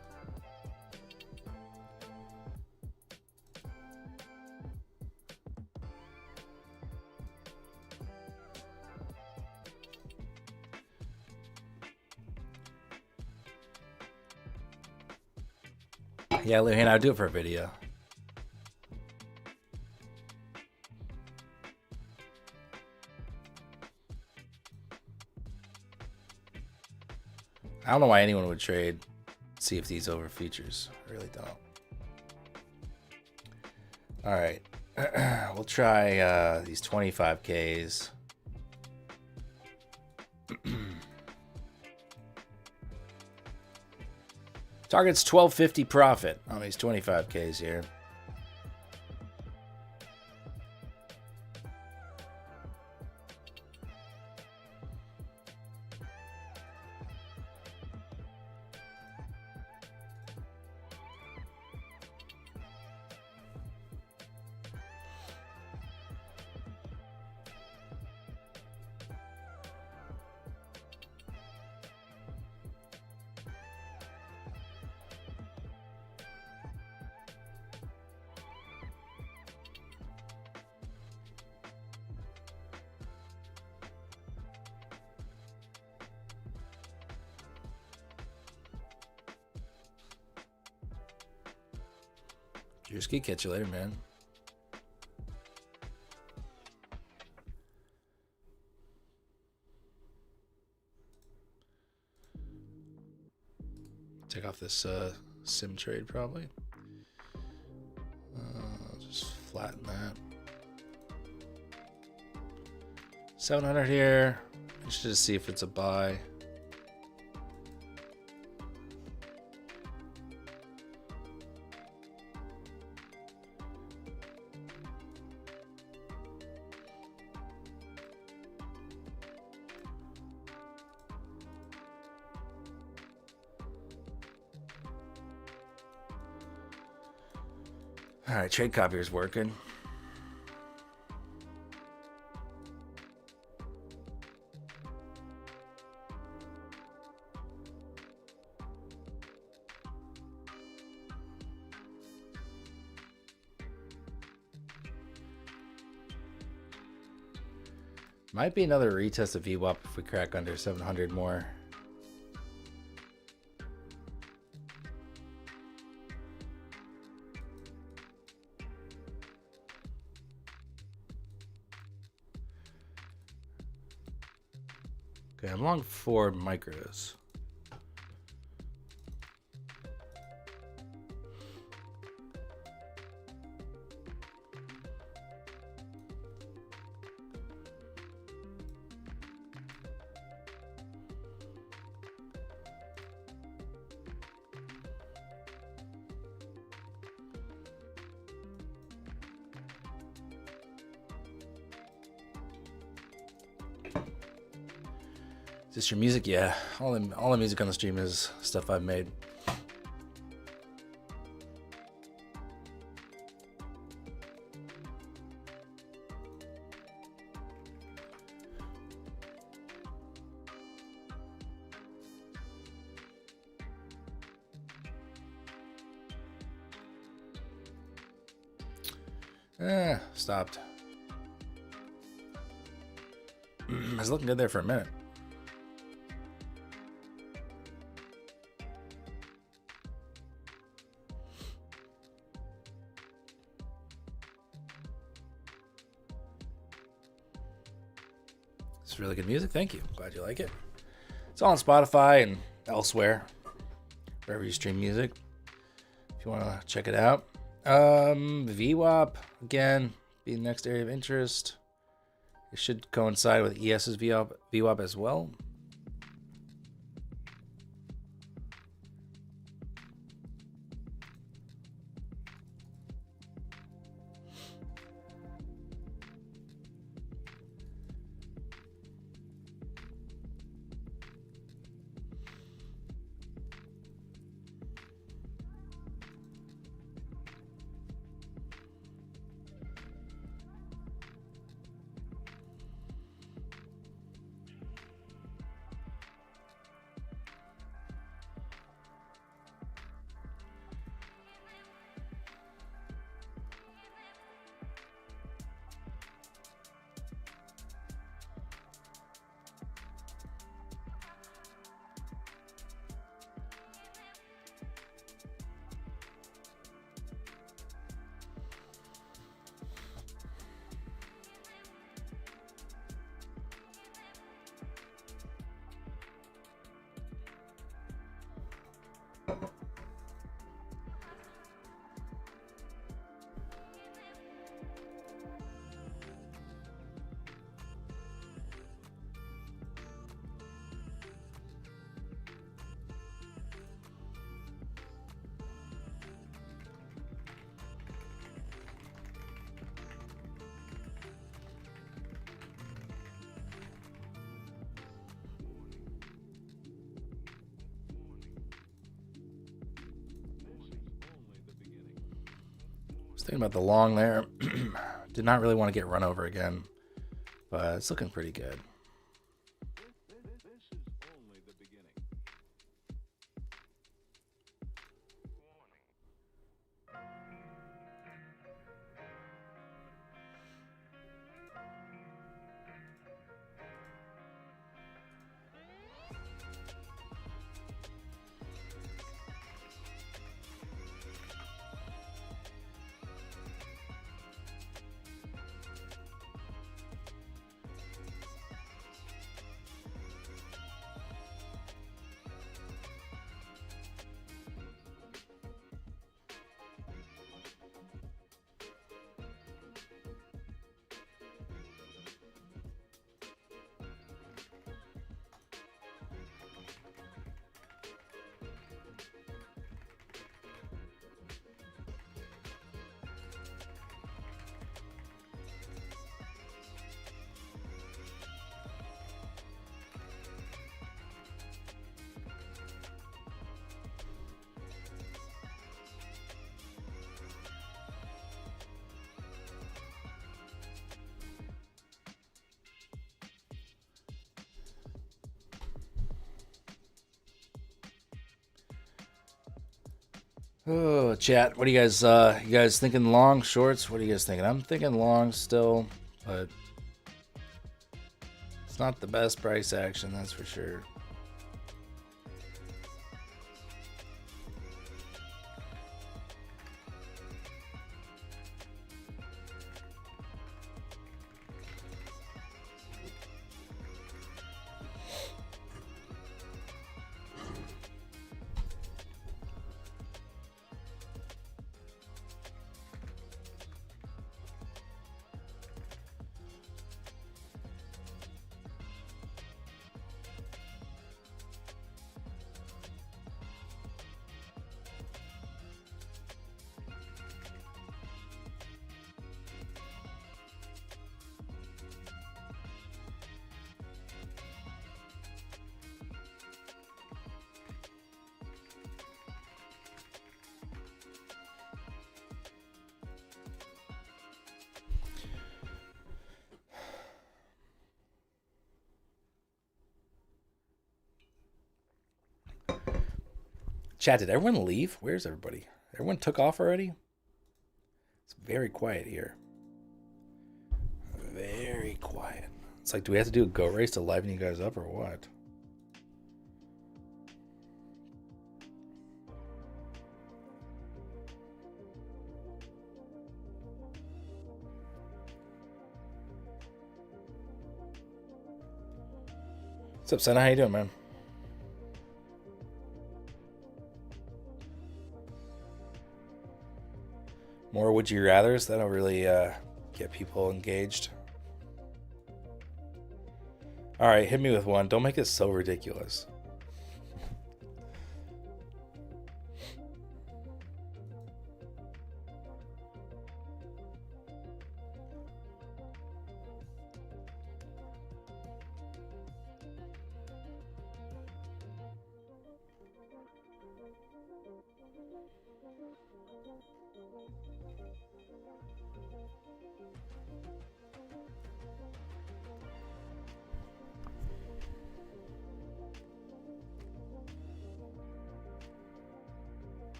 Yeah, Luhan, I'll do it for a video. I don't know why anyone would trade CFDs over features. I really don't. All right. We'll try these 25Ks. Target's 1250 profit on these 25Ks here. Drewski, catch you later, man. Take off this sim trade probably. Just flatten that. 700 here. Just to see if it's a buy. All right, trade copier's working. Might be another retest of VWAP if we crack under 700 more. Okay, I'm long 4 micros. Is this your music? Yeah. All the music on the stream is stuff I've made. Stopped. I was looking good there for a minute. It's really good music. Thank you. Glad you like it. It's all on Spotify and elsewhere, wherever you stream music. If you want to check it out. VWAP, again, be the next area of interest. It should coincide with ES's VWAP as well. Thinking about the long there. Did not really want to get run over again, but it's looking pretty good. Oh, chat. What do you guys thinking? Long, shorts? What are you guys thinking? I'm thinking long still, but it's not the best price action, that's for sure. Chat, did everyone leave? Where's everybody? Everyone took off already? It's very quiet here. Very quiet. It's like, do we have to do a goat race to liven you guys up or what? What's up, Senna? How you doing, man? More would you rathers? That'll really get people engaged. All right, hit me with one. Don't make it so ridiculous.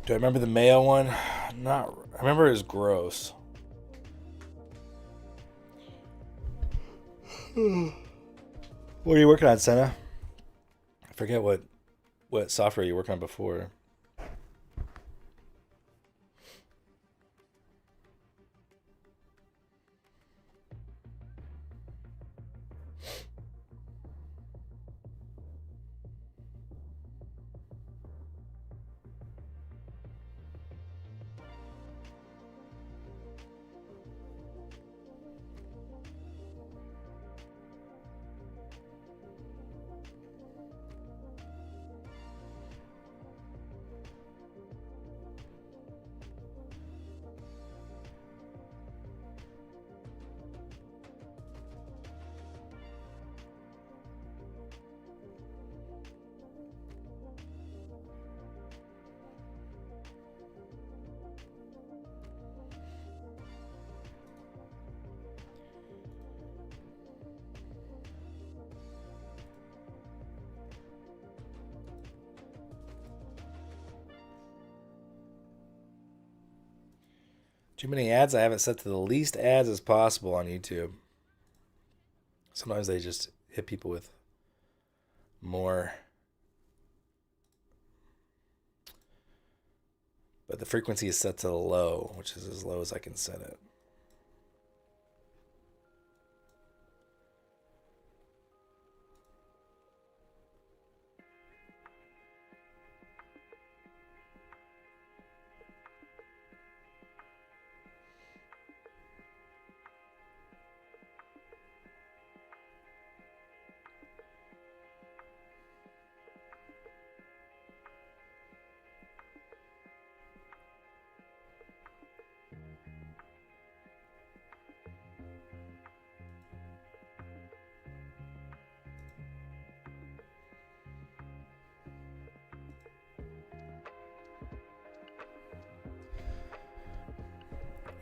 Do I remember the Mayo one? Not. I remember it was gross. What are you working on, Senna? I forget what software you were working on before. Too many ads. I have it set to the least ads as possible on YouTube. Sometimes they just hit people with more. But the frequency is set to low, which is as low as I can set it.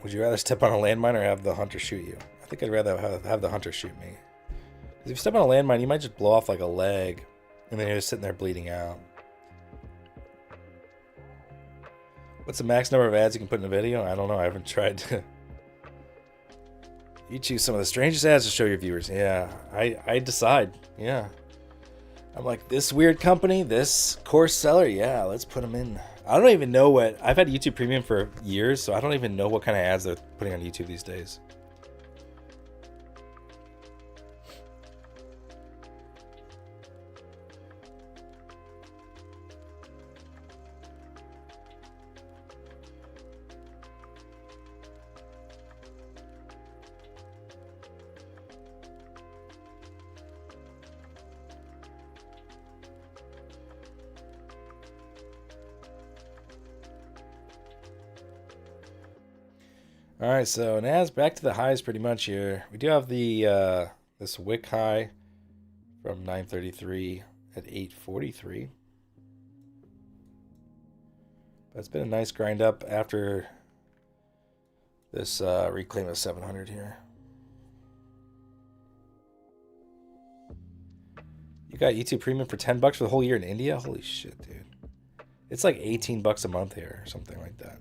Would you rather step on a landmine or have the hunter shoot you? I think I'd rather have the hunter shoot me. Because if you step on a landmine, you might just blow off like a leg, and then you're just sitting there bleeding out. What's the max number of ads you can put in a video? I don't know. I haven't tried to. You choose some of the strangest ads to show your viewers. Yeah, I decide. Yeah. I'm like, this weird company, this course seller, yeah, let's put them in. I don't even know what... I've had YouTube Premium for years, so I don't even know what kind of ads they're putting on YouTube these days. All right, so NAS back to the highs pretty much here. We do have the this wick high from 933 at 843. But it's been a nice grind up after this reclaim of 700 here. You got YouTube Premium for $10 for the whole year in India? Holy shit, dude. It's like $18 a month here or something like that.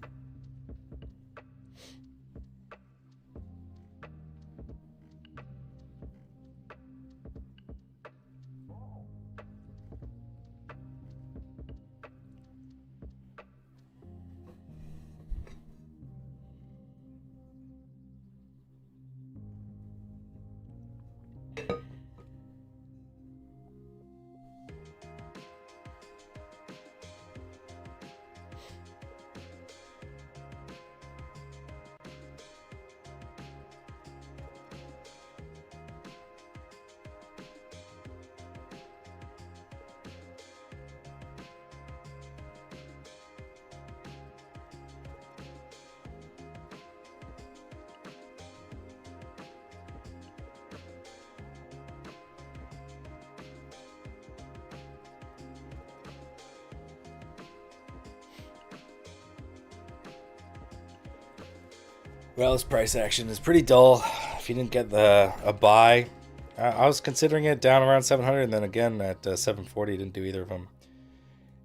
Well, this price action is pretty dull. If you didn't get a buy, I was considering it down around 700, and then again at 740. Didn't do either of them.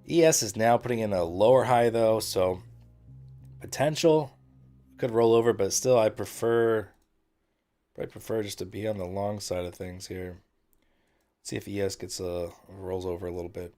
ES is now putting in a lower high though, so potential could roll over, but still, I prefer just to be on the long side of things here. See if ES gets rolls over a little bit.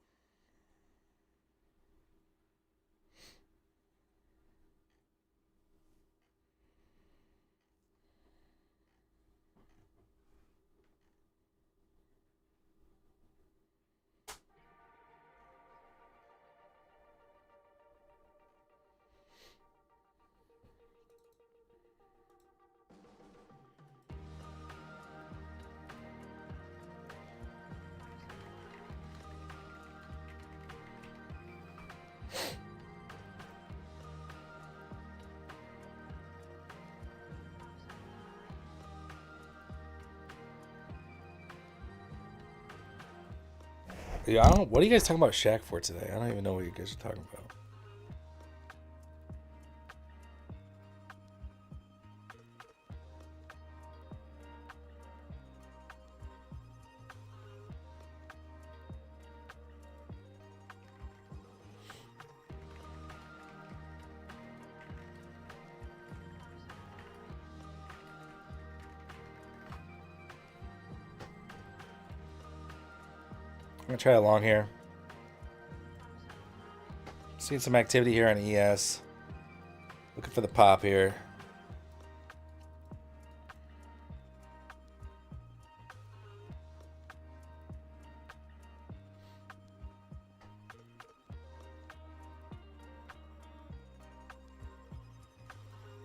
Yeah, I don't. What are you guys talking about Shaq for today? I don't even know what you guys are talking about. I'm gonna try a long here. Seeing some activity here on ES. Looking for the pop here.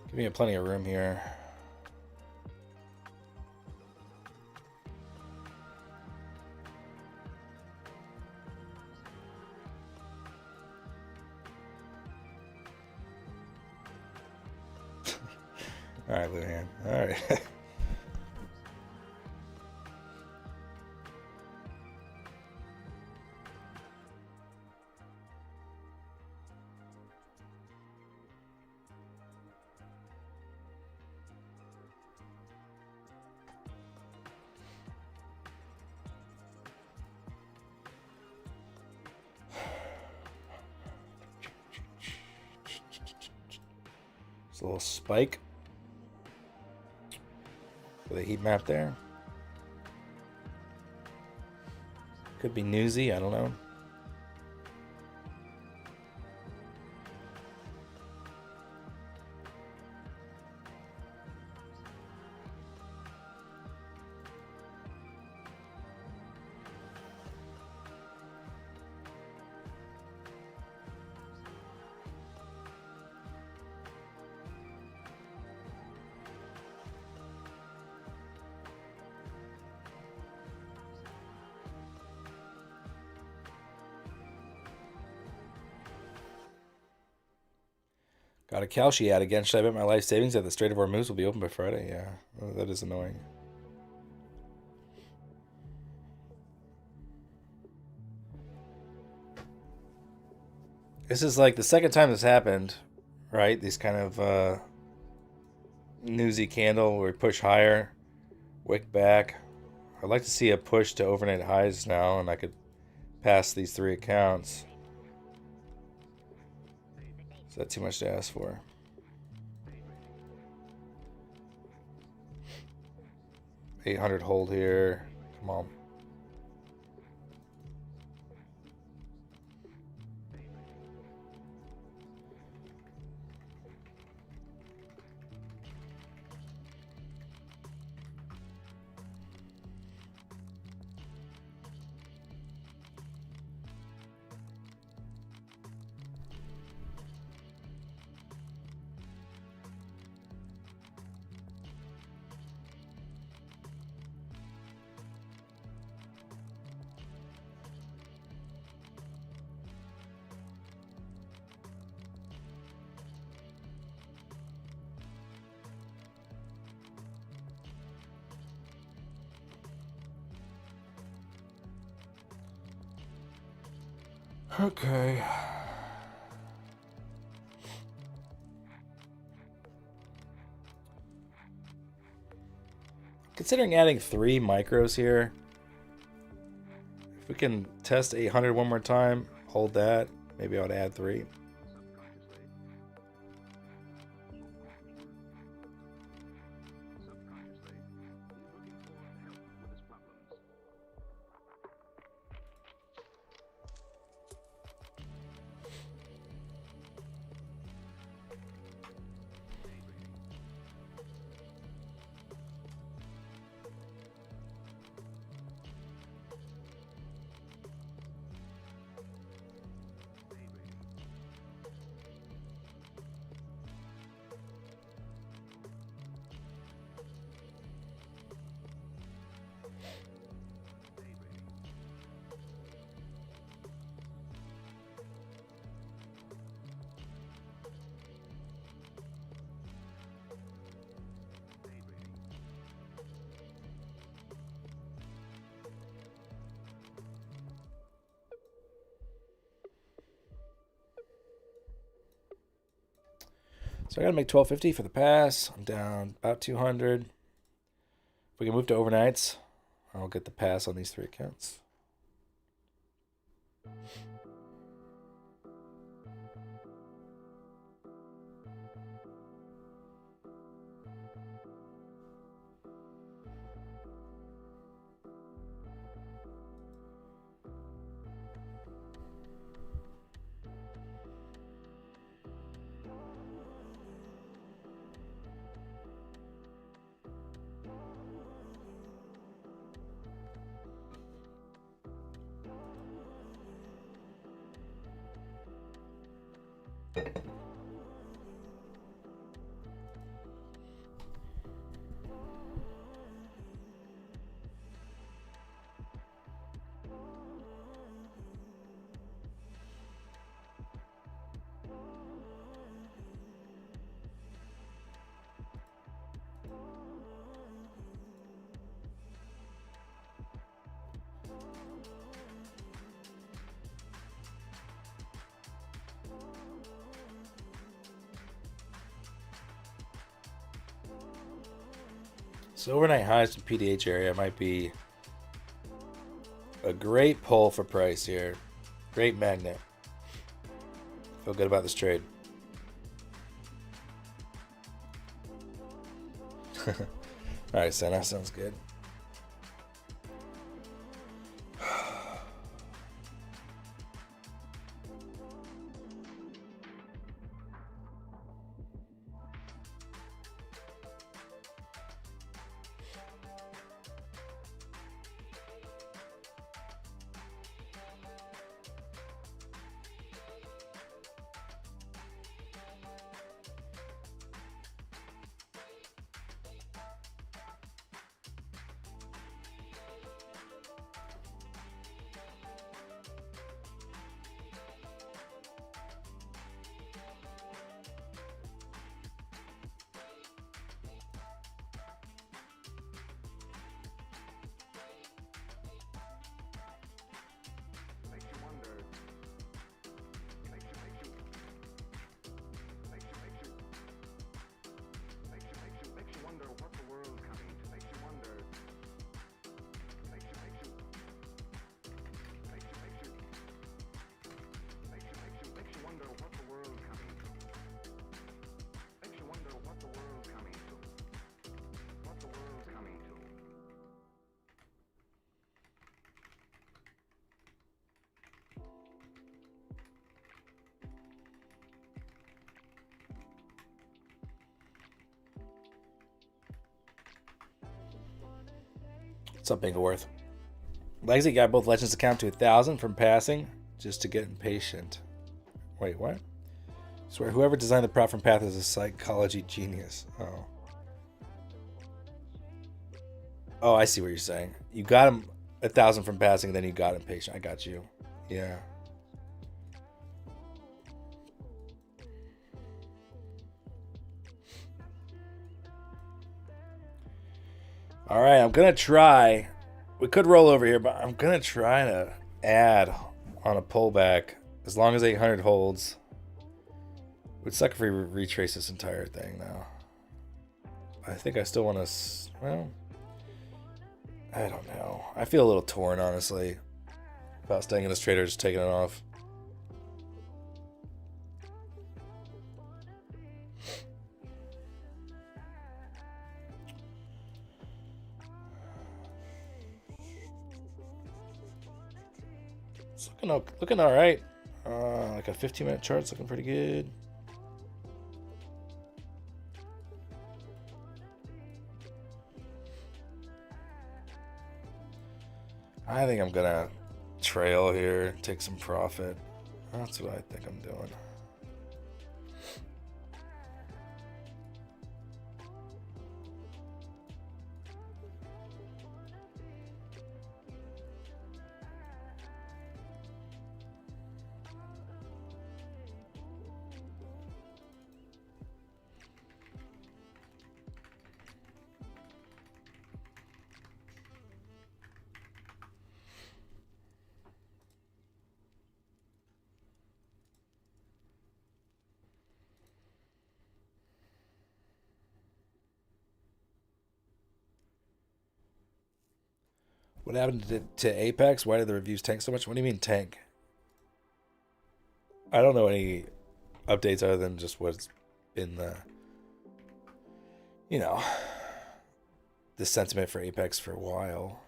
Give me plenty of room here. All right, Luhan. All right. It's a little spike. The heat map there. Could be newsy, I don't know. Got a Kalshi ad again. Should I bet my life savings that the Strait of Hormuz will be open by Friday? Yeah, well, that is annoying. This is like the second time this happened, right? These kind of newsy candle where we push higher, wick back. I'd like to see a push to overnight highs now, and I could pass these 3 accounts. Is that too much to ask for? $800 hold here. Come on. Okay. Considering adding 3 micros here, if we can test 800 one more time, hold that, maybe I would add 3. So I gotta make 1250 for the pass. I'm down about 200. If we can move to overnights, I'll get the pass on these 3 accounts. So overnight highs in PDH area might be a great pull for price here. Great magnet. Feel good about this trade. Alright, so that sounds good. What's up, Ingleworth? Legacy got both Legends account to 1,000 from passing just to get impatient. Wait, what? Swear whoever designed the prop from Path is a psychology genius. Oh. Oh, I see what you're saying. You got him 1,000 from passing, then you got impatient. I got you. Yeah. All right, I'm going to try. We could roll over here, but I'm going to try to add on a pullback as long as 800 holds. It would suck if we retrace this entire thing now. I think I still want to, well, I don't know. I feel a little torn, honestly, about staying in this trade or just taking it off. It's looking all right. Like a 15-minute chart's looking pretty good. I think I'm gonna trail here, take some profit. That's what I think I'm doing. What happened to Apex? Why did the reviews tank so much? What do you mean tank? I don't know any updates other than just what's been the, you know, the sentiment for Apex for a while.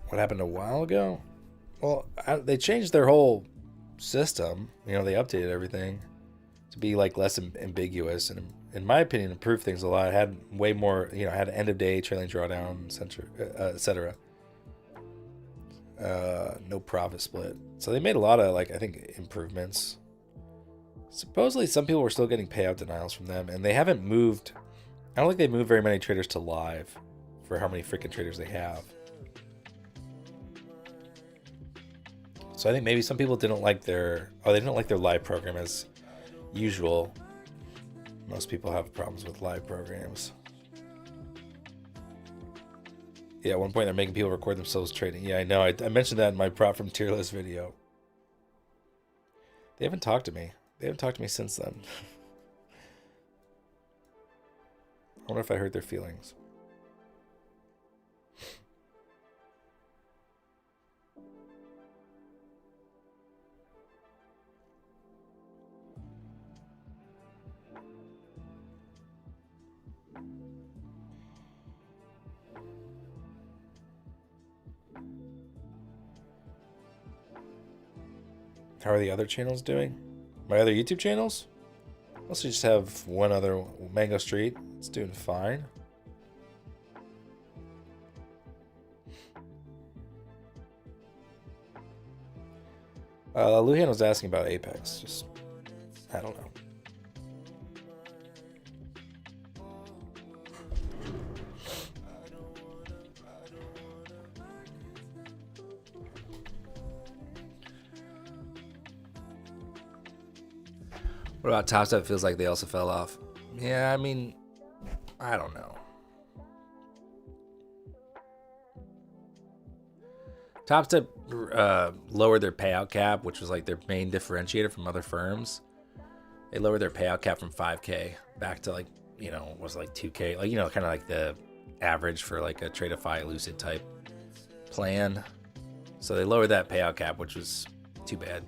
What happened a while ago? Well, they changed their whole system. You know, they updated everything to be like less ambiguous, and in my opinion, improved things a lot. It had way more. You know, had end of day, trailing drawdown, etc. No profit split. So they made a lot of, like, I think, improvements. Supposedly, some people were still getting payout denials from them, and they haven't moved. I don't think they moved very many traders to live for how many freaking traders they have. So I think maybe some people didn't like their live program as usual. Most people have problems with live programs. Yeah, at one point they're making people record themselves trading. Yeah, I know. I mentioned that in my prop from tier list video. They haven't talked to me. They haven't talked to me since then. I wonder if I hurt their feelings. How are the other channels doing? My other YouTube channels? Mostly just have one other, Mango Street. It's doing fine. Luhan was asking about Apex. Just, I don't know. What about Top Step? Feels like they also fell off. Yeah, I mean, I don't know. Top Step lowered their payout cap, which was like their main differentiator from other firms. They lowered their payout cap from 5K back to, like, you know, was like 2K, like, you know, kind of like the average for like a Tradeify Lucid type plan. So they lowered that payout cap, which was too bad.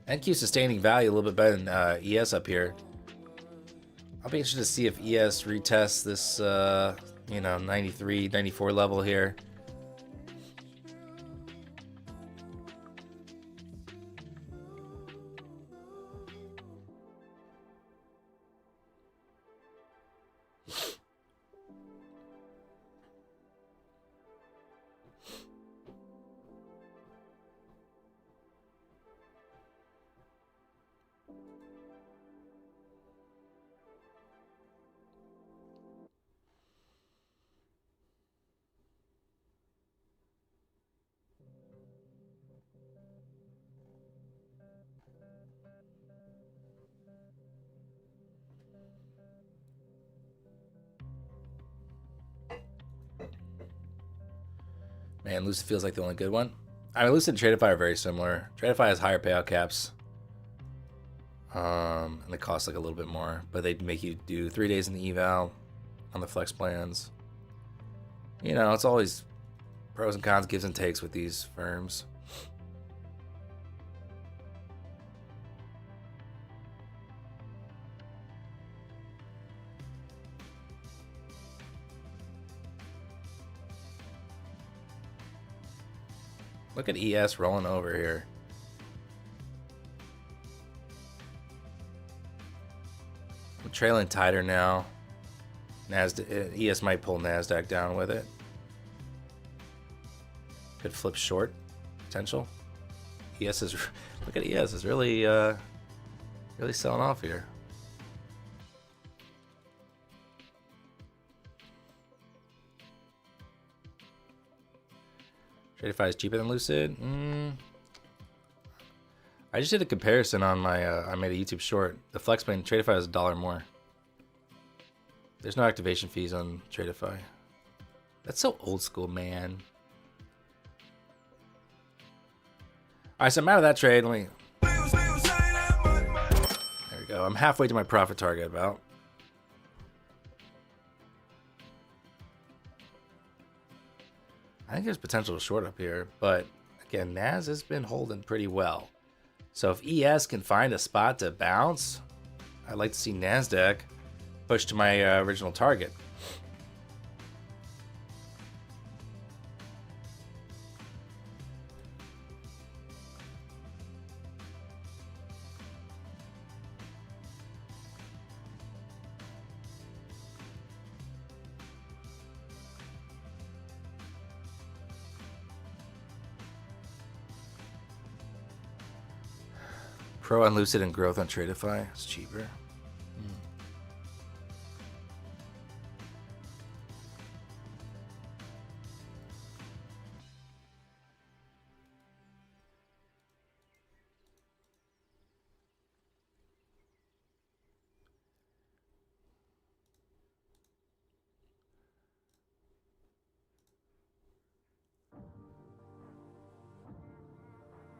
NQ sustaining value a little bit better than ES up here. I'll be interested to see if ES retests this, 93, 94 level here. Man, Lucid feels like the only good one. I mean, Lucid and Tradeify are very similar. Tradeify has higher payout caps. And they cost like a little bit more. But they make you do 3 days in the eval on the flex plans. You know, it's always pros and cons, gives and takes with these firms. Look at ES rolling over here. I'm trailing tighter now. ES might pull NASDAQ down with it. Could flip short potential. ES is look at ES is really really selling off here. Tradeify is cheaper than Lucid. I just did a comparison on my. I made a YouTube short. The FlexPlane Tradeify is $1 more. There's no activation fees on Tradeify. That's so old school, man. All right, so I'm out of that trade. Let me. There we go. I'm halfway to my profit target about. I think there's potential to short up here, but again, NAS has been holding pretty well. So if ES can find a spot to bounce, I'd like to see NASDAQ push to my original target. Pro on Lucid and growth on Tradeify. It's cheaper.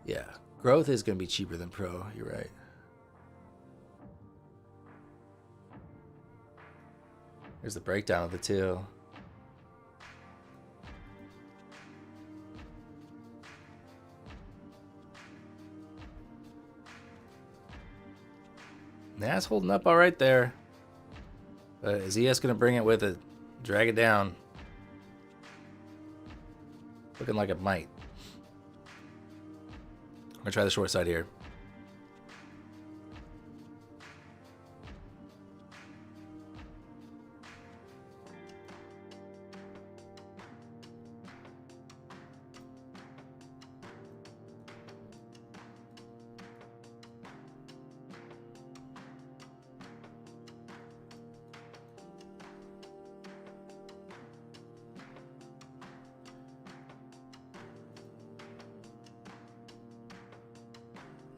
Yeah. Growth is going to be cheaper than Pro. You're right. Here's the breakdown of the two. NAS holding up all right there. But is ES going to bring it with it? Drag it down. Looking like it might. I'm going to try the short side here.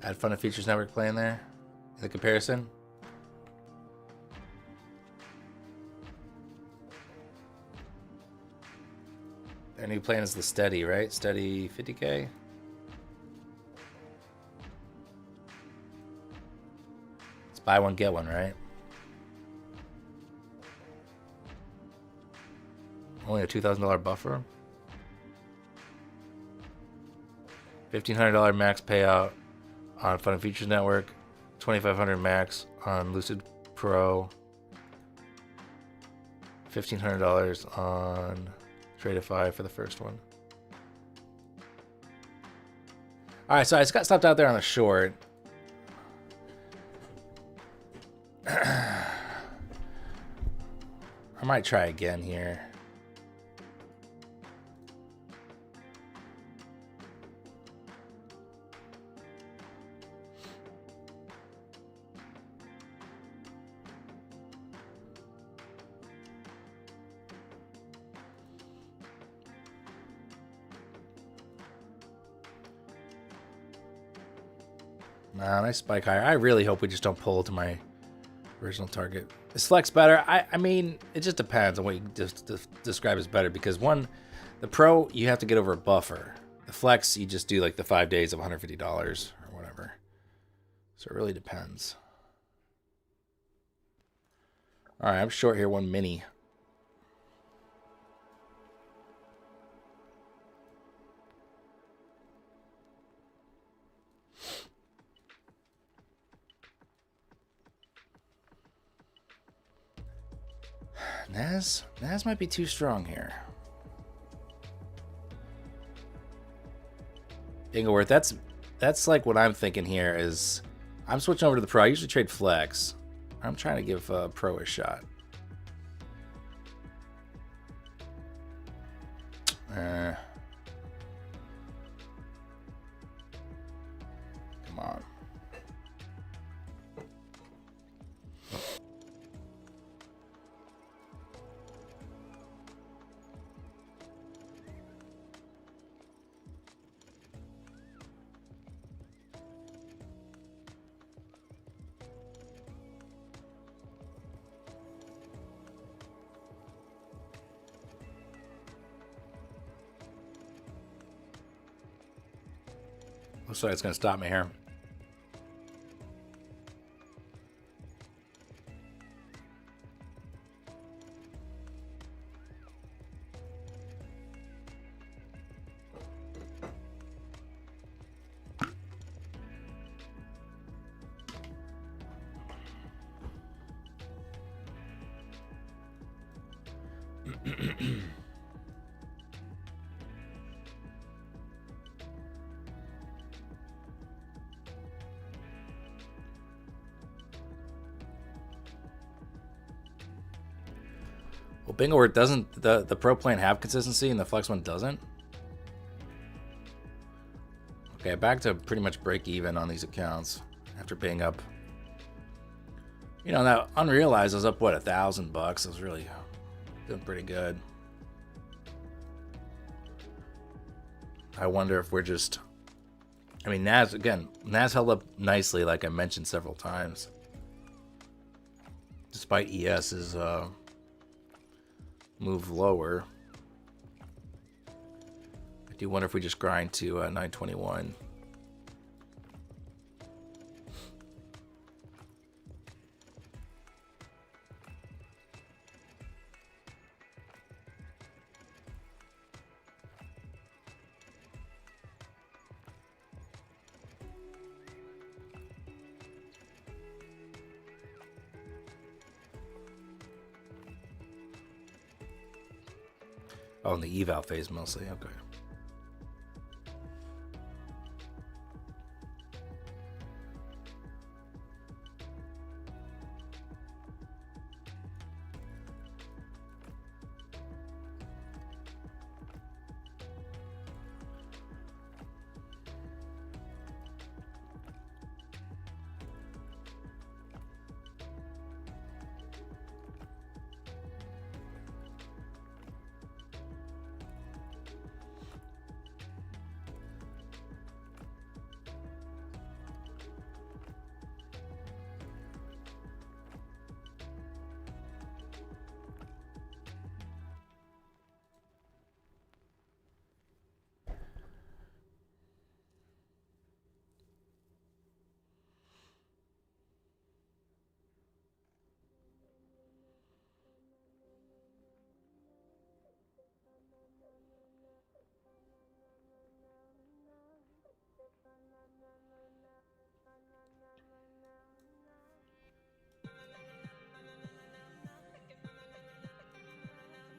Add Fun and Features Network playing there in the comparison. Their new plan is the Steady, right? Steady 50K. It's buy one, get one, right? Only a $2,000 buffer. $1,500 max payout. on Fun and Features Network, 2,500 max on Lucid Pro, $1,500 on Tradeify for the first one. All right, so I just got stopped out there on the short. I might try again here. Nah, nice spike higher. I really hope we just don't pull to my original target. Is Flex better? I mean, it just depends on what you describe as better, because one, the Pro, you have to get over a buffer. The Flex, you just do like the 5 days of $150 or whatever. So it really depends. All right, I'm short here, one mini. Nas might be too strong here. Ingleworth, that's like what I'm thinking here is I'm switching over to the Pro. I usually trade Flex. I'm trying to give Pro a shot. Come on. Looks like it's going to stop me here. Well, bingo, where it doesn't, the Pro plan have consistency and the Flex one doesn't. Okay, back to pretty much break even on these accounts after paying up. You know, that unrealized was up, what, $1,000 bucks. It was really doing pretty good. I wonder if we're just, I mean, Nas held up nicely, like I mentioned several times, despite ES's move lower. I do wonder if we just grind to 921. Oh, in the eval phase mostly. Okay.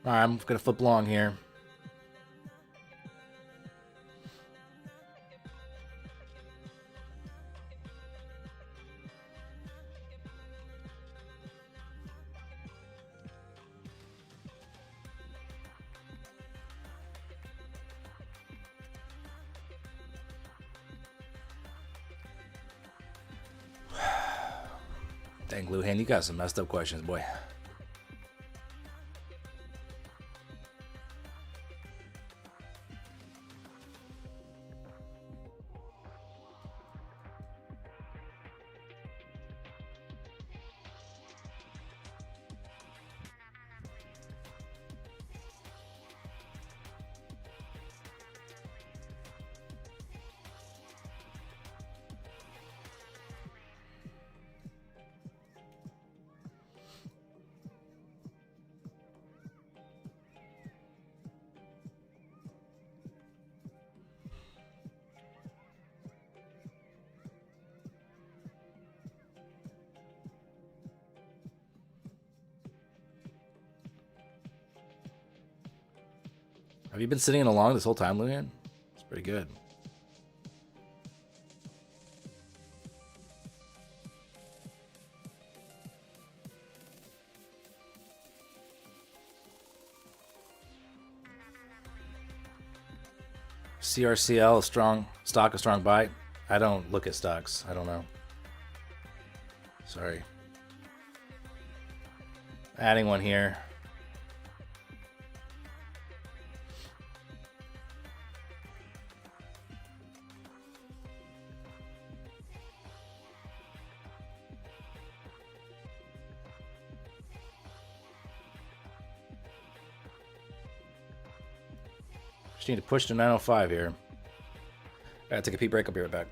Alright, I'm gonna flip long here. Dang, Luhan, you got some messed up questions, boy. Have you been sitting along this whole time, Luhan? It's pretty good. CRCL, a strong stock, a strong buy. I don't look at stocks. I don't know. Sorry. Adding one here. Just need to push to 905 here. Gotta take a pee break. I'll be right back.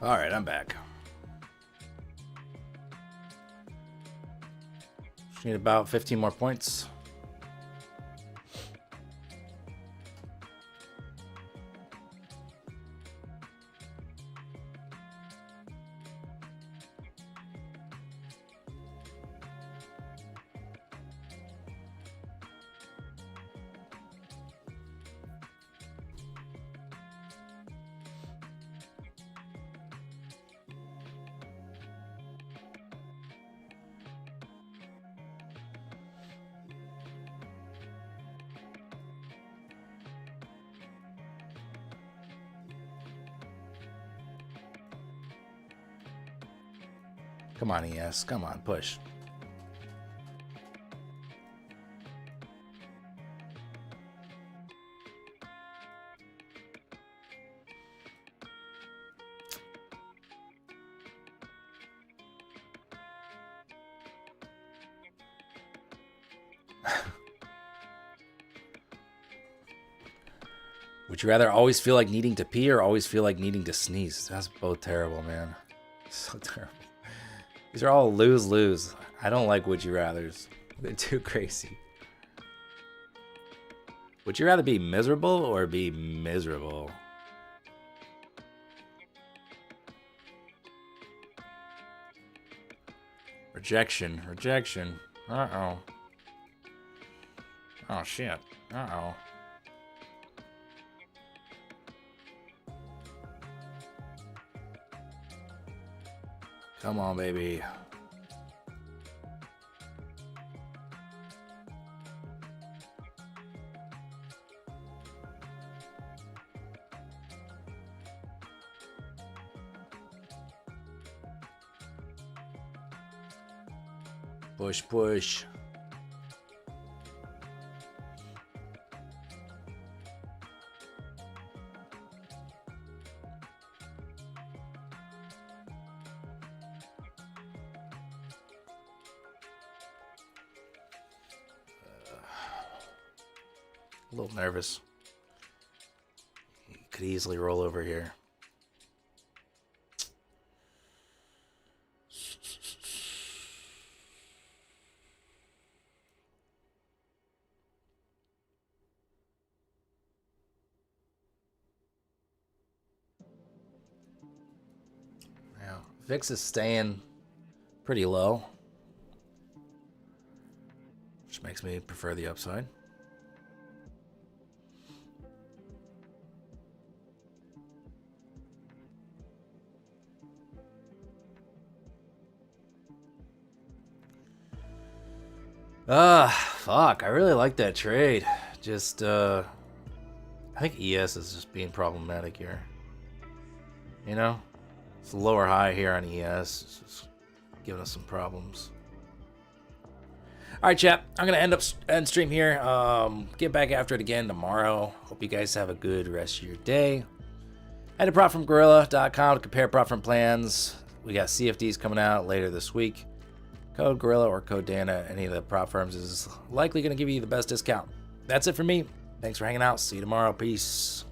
All right, I'm back. Just need about 15 more points. Come on, ES. Come on, push. Would you rather always feel like needing to pee or always feel like needing to sneeze? That's both terrible, man. So terrible. These are all lose-lose. I don't like would you rathers. They're too crazy. Would you rather be miserable or be miserable? Rejection. Rejection. Uh-oh. Oh, shit. Uh-oh. Come on, baby. Push, push. A little nervous. Could easily roll over here. Yeah, VIX is staying pretty low, which makes me prefer the upside. Fuck. I really like that trade. Just, I think ES is just being problematic here. You know? It's a lower high here on ES. It's just giving us some problems. Alright, chat. I'm going to end stream here. Get back after it again tomorrow. Hope you guys have a good rest of your day. Head to PropFromGorilla.com to compare prop firm plans. We got CFDs coming out later this week. Code Gorilla or Code Dana, any of the prop firms is likely going to give you the best discount. That's it for me. Thanks for hanging out. See you tomorrow. Peace.